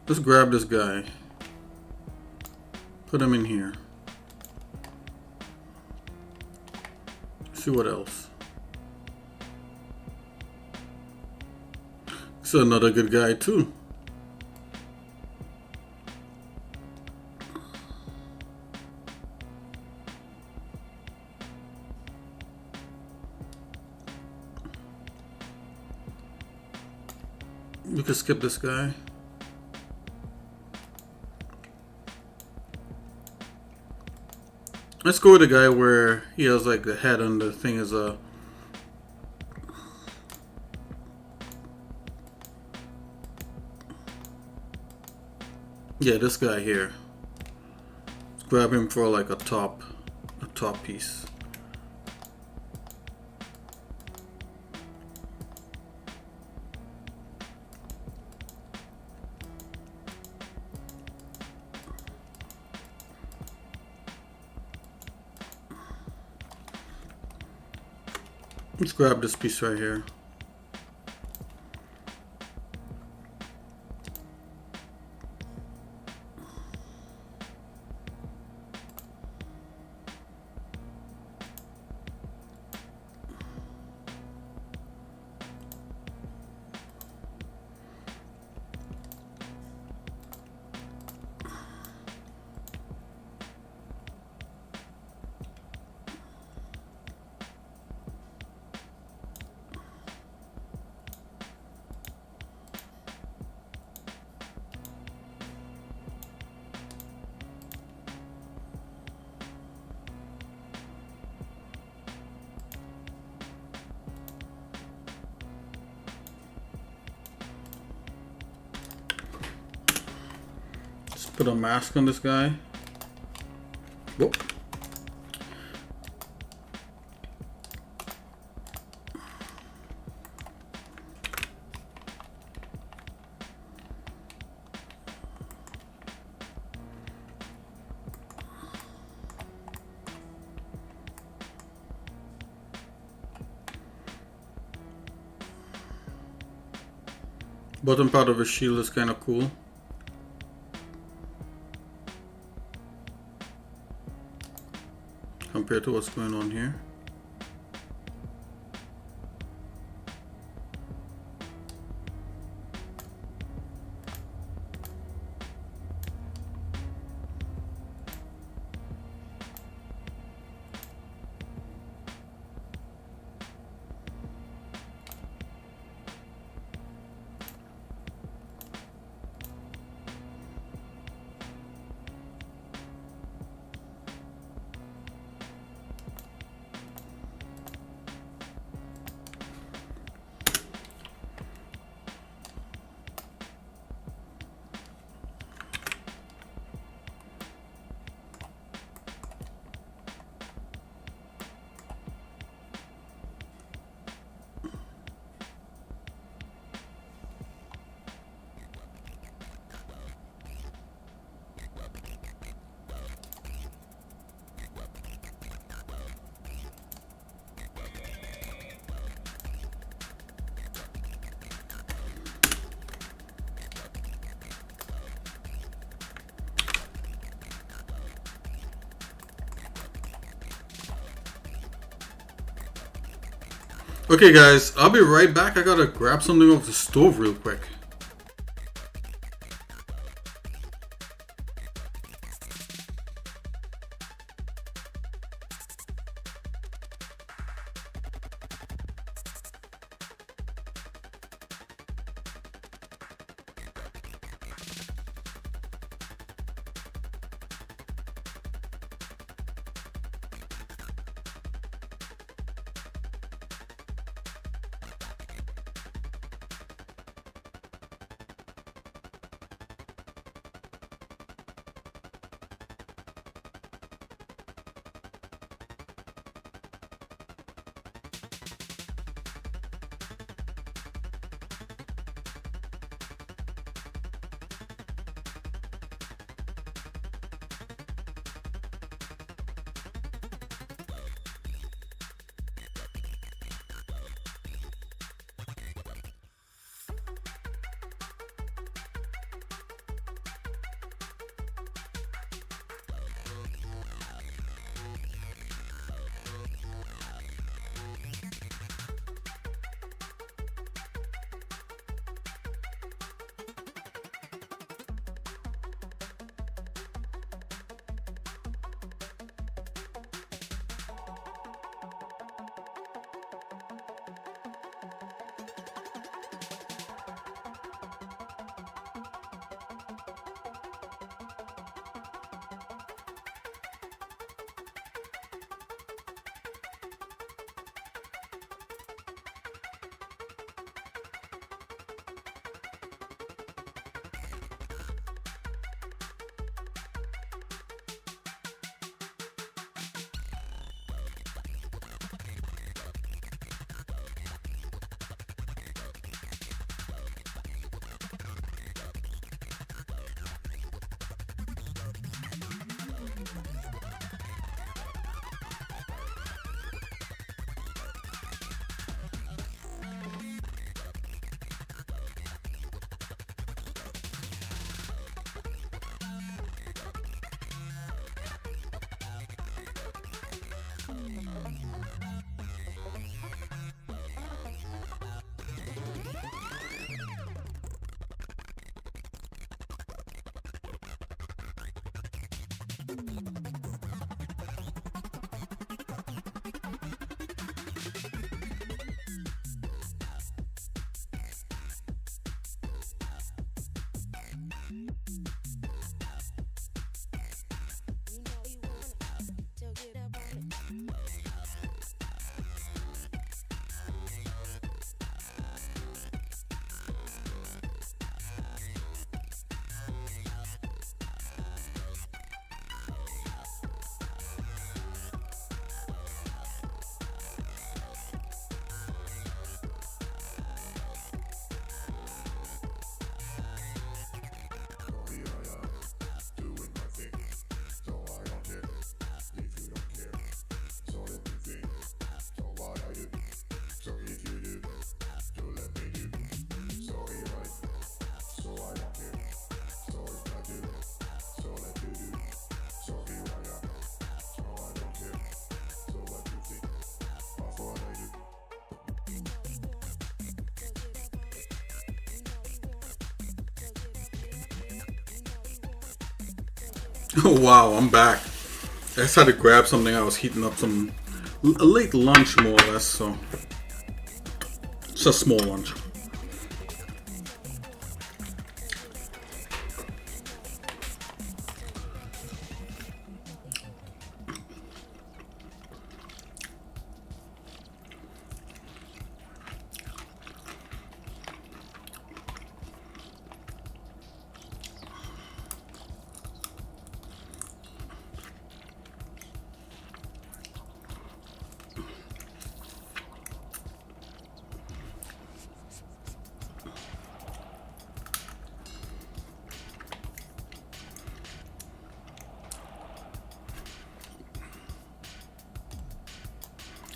let's grab this guy. Put him in here. See what else. This is another good guy too. We could skip this guy. Let's go with the guy where he has like the head and the thing is a... Yeah, this guy here. Let's grab him for like a top piece. Let's grab this piece right here. Put a mask on this guy. Whoop. Bottom part of his shield is kind of cool. Compared to what's going on here. Okay guys, I'll be right back. I gotta grab something off the stove real quick. Oh wow, I'm back. I just had to grab something. I was heating up a late lunch, more or less. So it's a small lunch.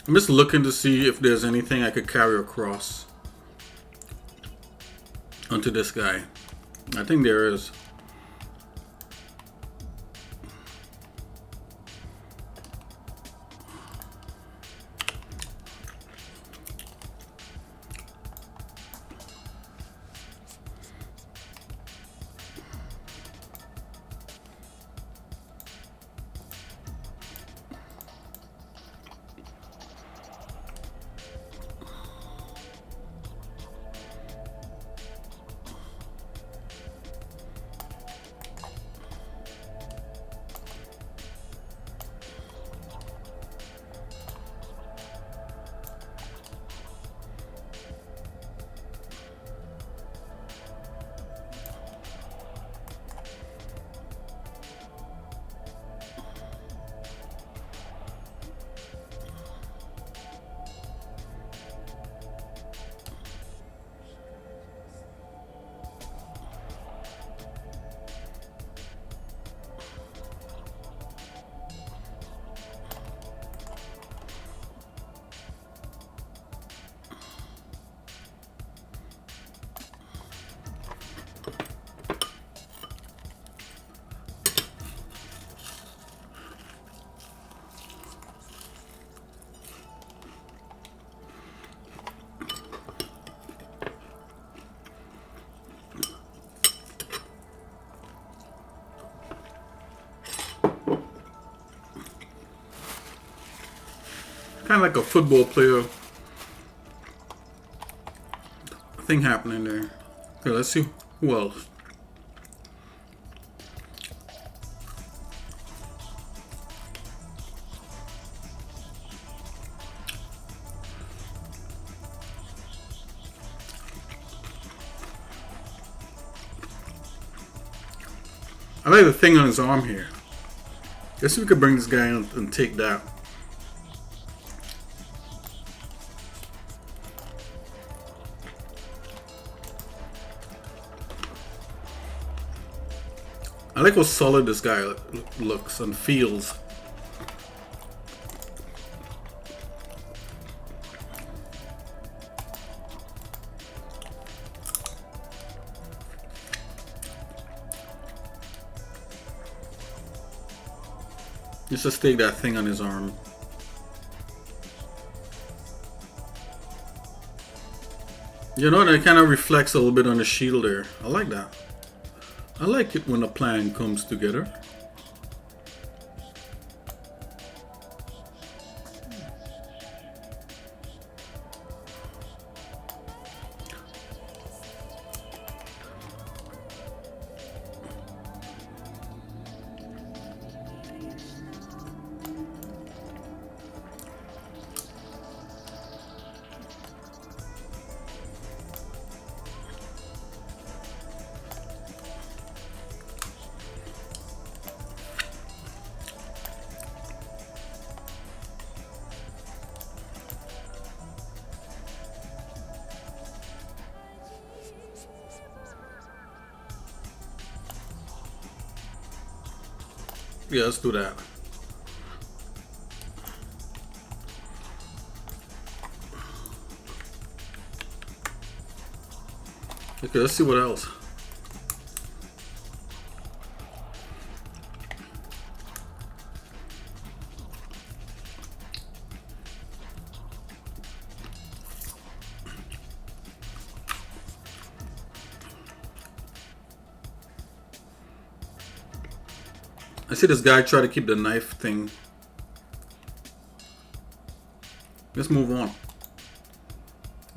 I'm just looking to see if there's anything I could carry across onto this guy. I think there is. Kind of like a football player thing happening there. Okay, let's see who else. I like the thing on his arm here. Guess we could bring this guy in and take that. I like how solid this guy looks and feels. Let's just take that thing on his arm. You know, that kind of reflects a little bit on the shield there. I like that. I like it when a plan comes together. Yeah, let's do that. Okay, let's see what else. I see this guy try to keep the knife thing. Let's move on.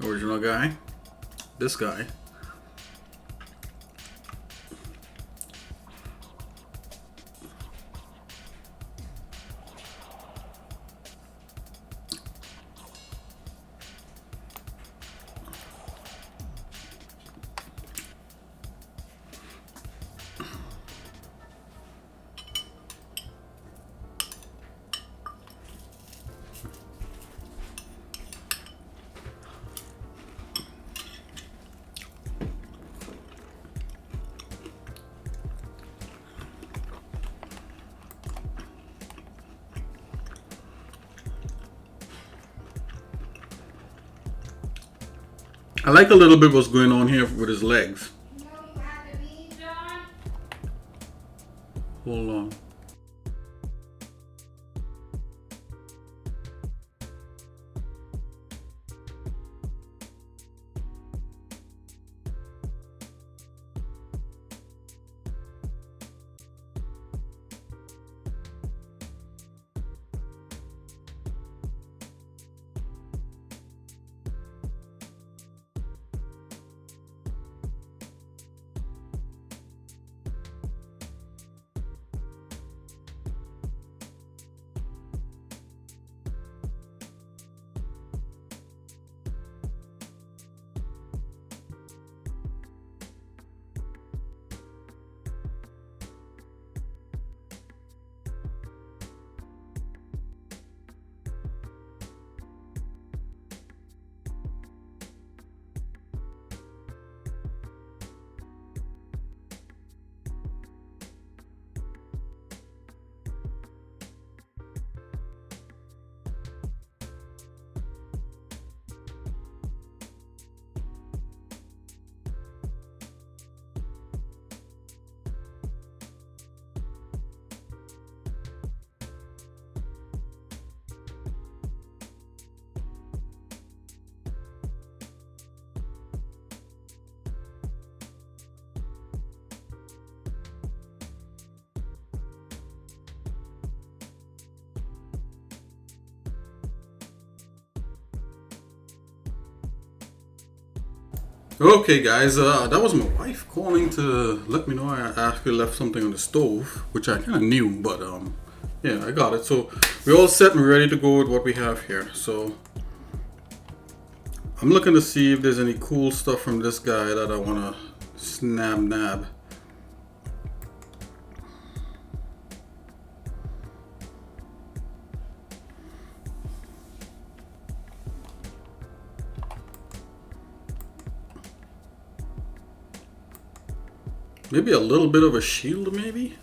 Original guy. This guy. I like a little bit what's going on here with his legs. Hold on. Okay guys, that was my wife calling to let me know I actually left something on the stove, which I kind of knew, but yeah, I got it. So we're all set and ready to go with what we have here. So I'm looking to see if there's any cool stuff from this guy that I want to nab. Maybe a little bit of a shield, maybe?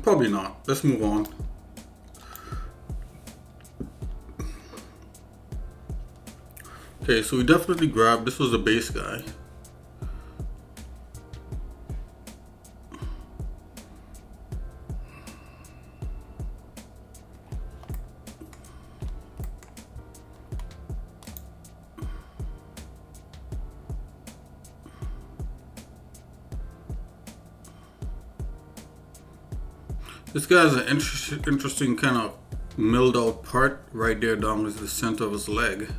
Probably not. Let's move on. Okay, so we definitely grabbed, this was the base guy. This guy has an interesting kind of milled out part right there down the center of his leg.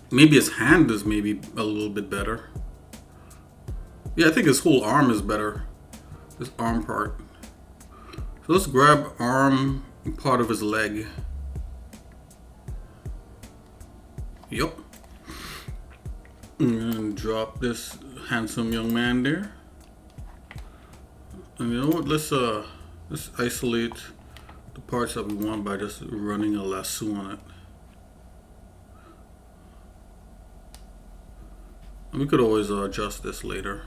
Maybe his hand is maybe a little bit better. Yeah, I think his whole arm is better. This arm part. So let's grab arm part of his leg. Yup. And drop this handsome young man there. And you know what? Let's isolate the parts that we want by just running a lasso on it. And we could always adjust this later.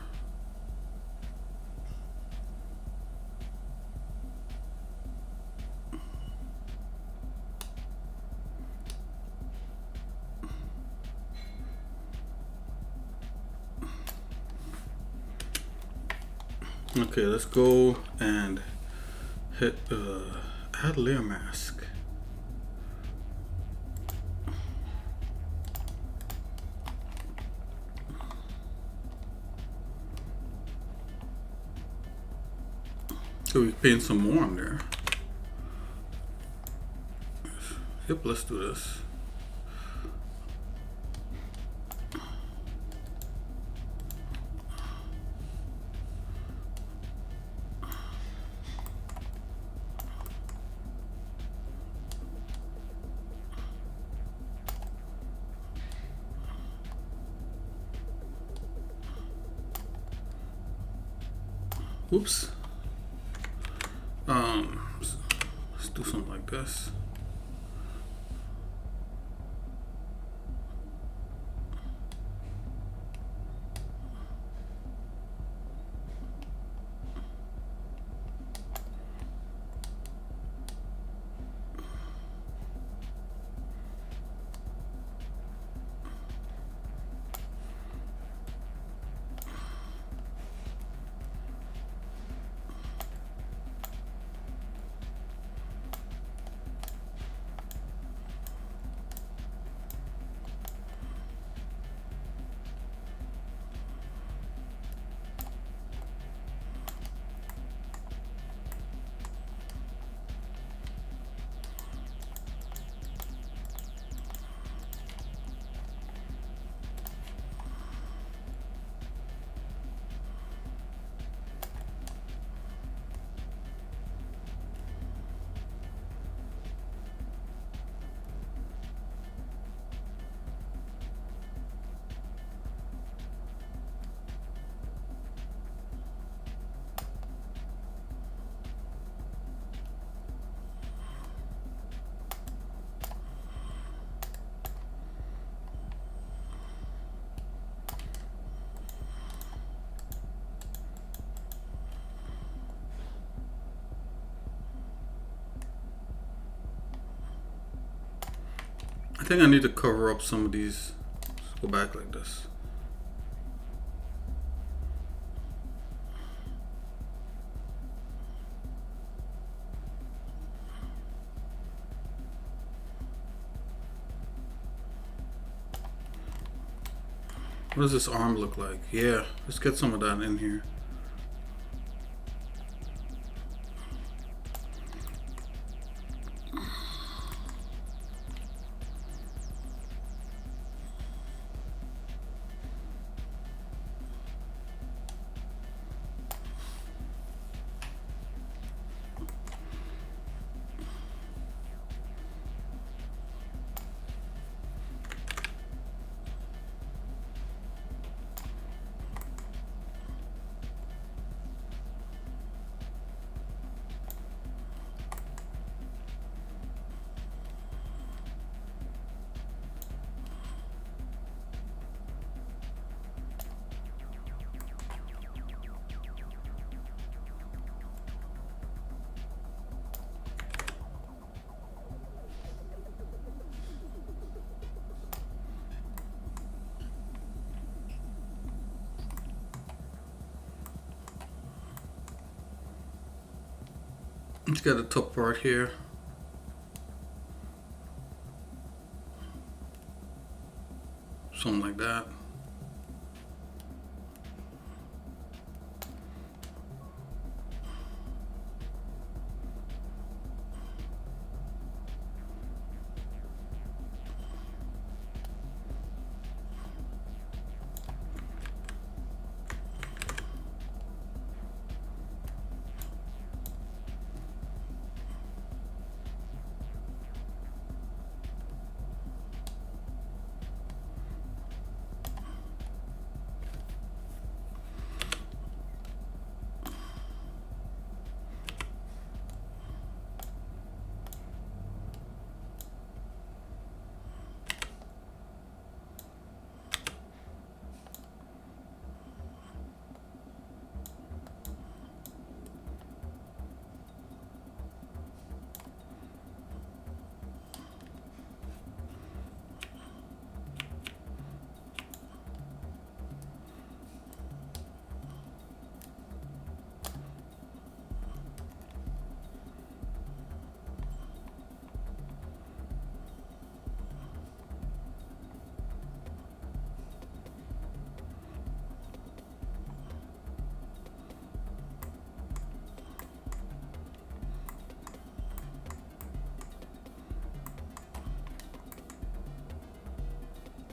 Okay, let's go and hit add layer mask. So we paint some more on there. Yep, let's do this. Oops. Let's do something like this. I think I need to cover up some of these. Let's go back like this. What does this arm look like? Yeah, let's get some of that in here. Let's get the top part here. Something like that.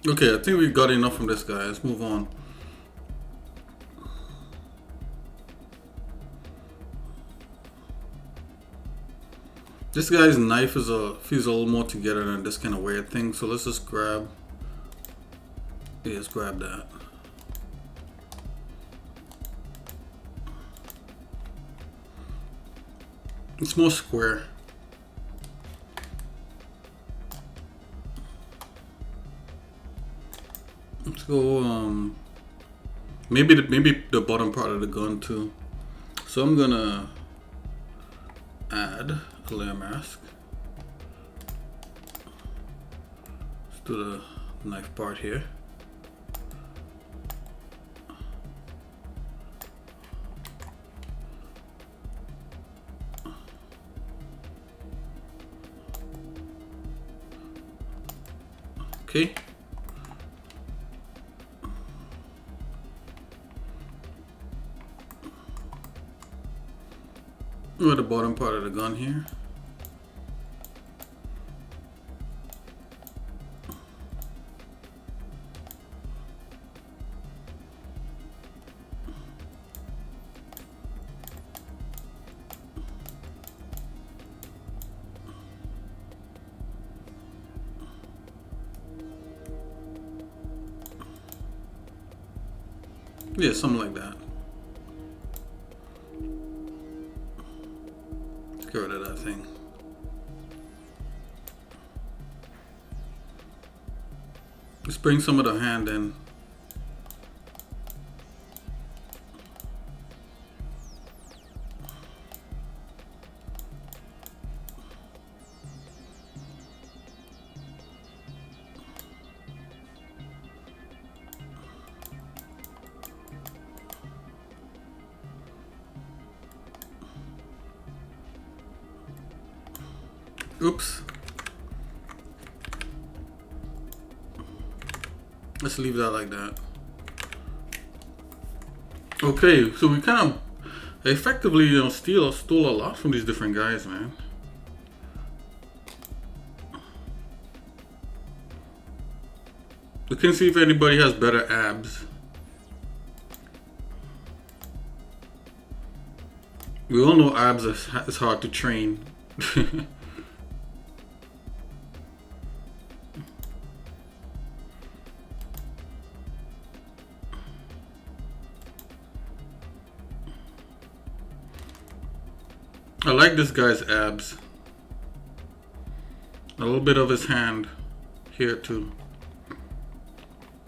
Okay, I think we got enough from this guy. Let's move on. This guy's knife is feels a little more together than this kind of weird thing. So let's just grab. Yeah, let's grab that. It's more square. Let's go. Maybe the bottom part of the gun too. So I'm gonna add a layer mask. Let's do the knife part here. Okay. We're at the bottom part of the gun here. Yeah, something like that. Let's get rid of that thing. Let's bring some of the hand in. Oops. Let's leave that like that. Okay, so we kind of effectively, you know, stole a lot from these different guys, man. We can see if anybody has better abs. We all know abs is hard to train. I like this guy's abs. A little bit of his hand here too.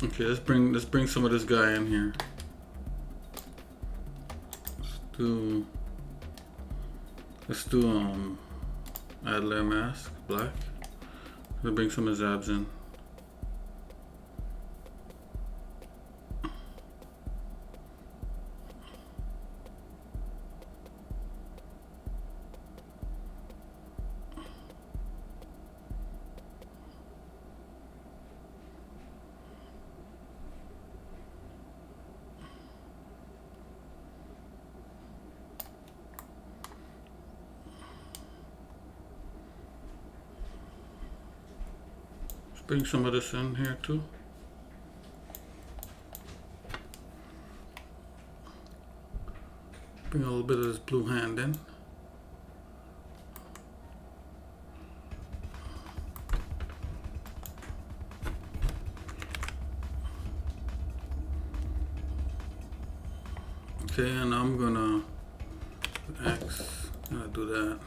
Okay, let's bring some of this guy in here. Let's do add layer mask, black. Let's bring some of his abs in. Bring some of this in here too. Bring a little bit of this blue hand in. Okay, and I'm gonna do that.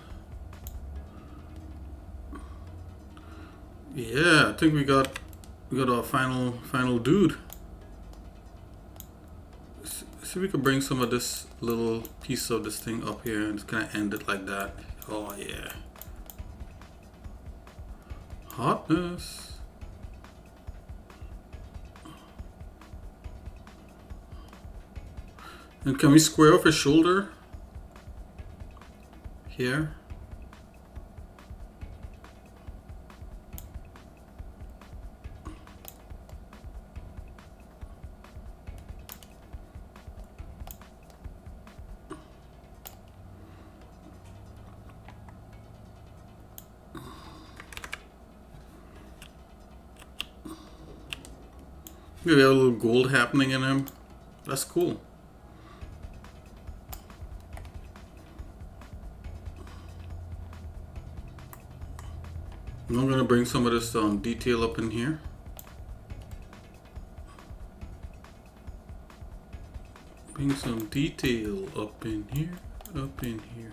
Yeah, I think we got our final dude. Let's see if we can bring some of this little piece of this thing up here and just kind of end it like that. Oh yeah, hotness. And can we square off his shoulder here? We got a little gold happening in him. That's cool. I'm gonna bring some of this detail up in here. Bring some detail up in here, up in here.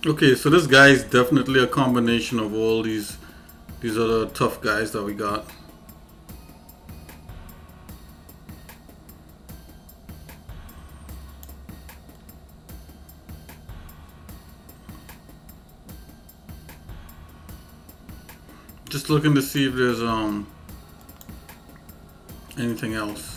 Okay, so this guy is definitely a combination of all these other tough guys that we got. Just looking to see if there's anything else.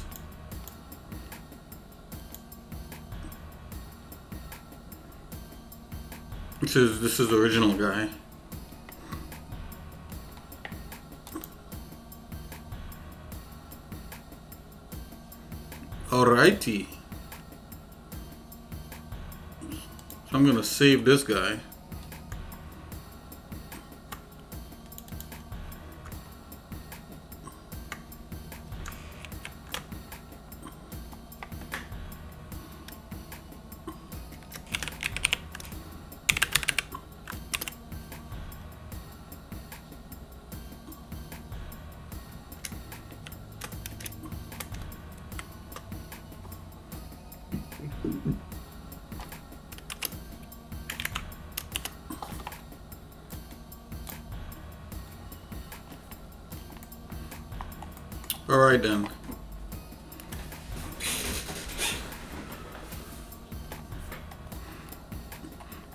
This is the original guy. Alrighty. So I'm gonna save this guy. Alright then.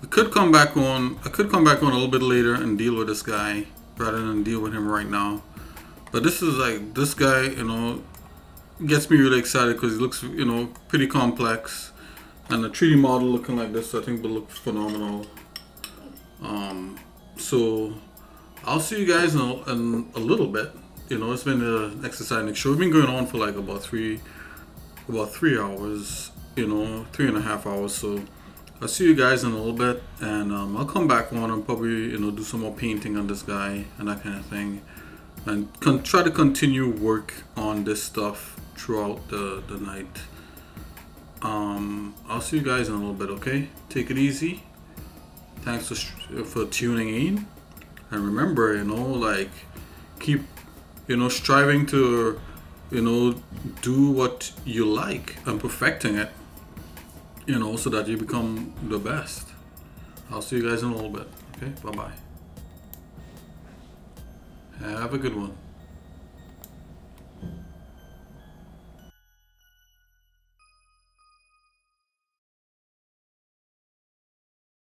I could come back on a little bit later and deal with this guy rather than deal with him right now. But this is like, this guy, you know, gets me really excited because he looks, you know, pretty complex. And the 3D model looking like this, I think will look phenomenal. So I'll see you guys in a little bit. You know, it's been an xsinick show. We've been going on for like about 3 hours, you know, 3.5 hours. So I'll see you guys in a little bit, and I'll come back on and probably, you know, do some more painting on this guy and that kind of thing, and try to continue work on this stuff throughout the night. I'll see you guys in a little bit. Okay, take it easy. Thanks for tuning in, and remember, you know, like, keep, you know, striving to, you know, do what you like and perfecting it, you know, so that you become the best. I'll see you guys in a little bit. Okay, bye bye. Have a good one.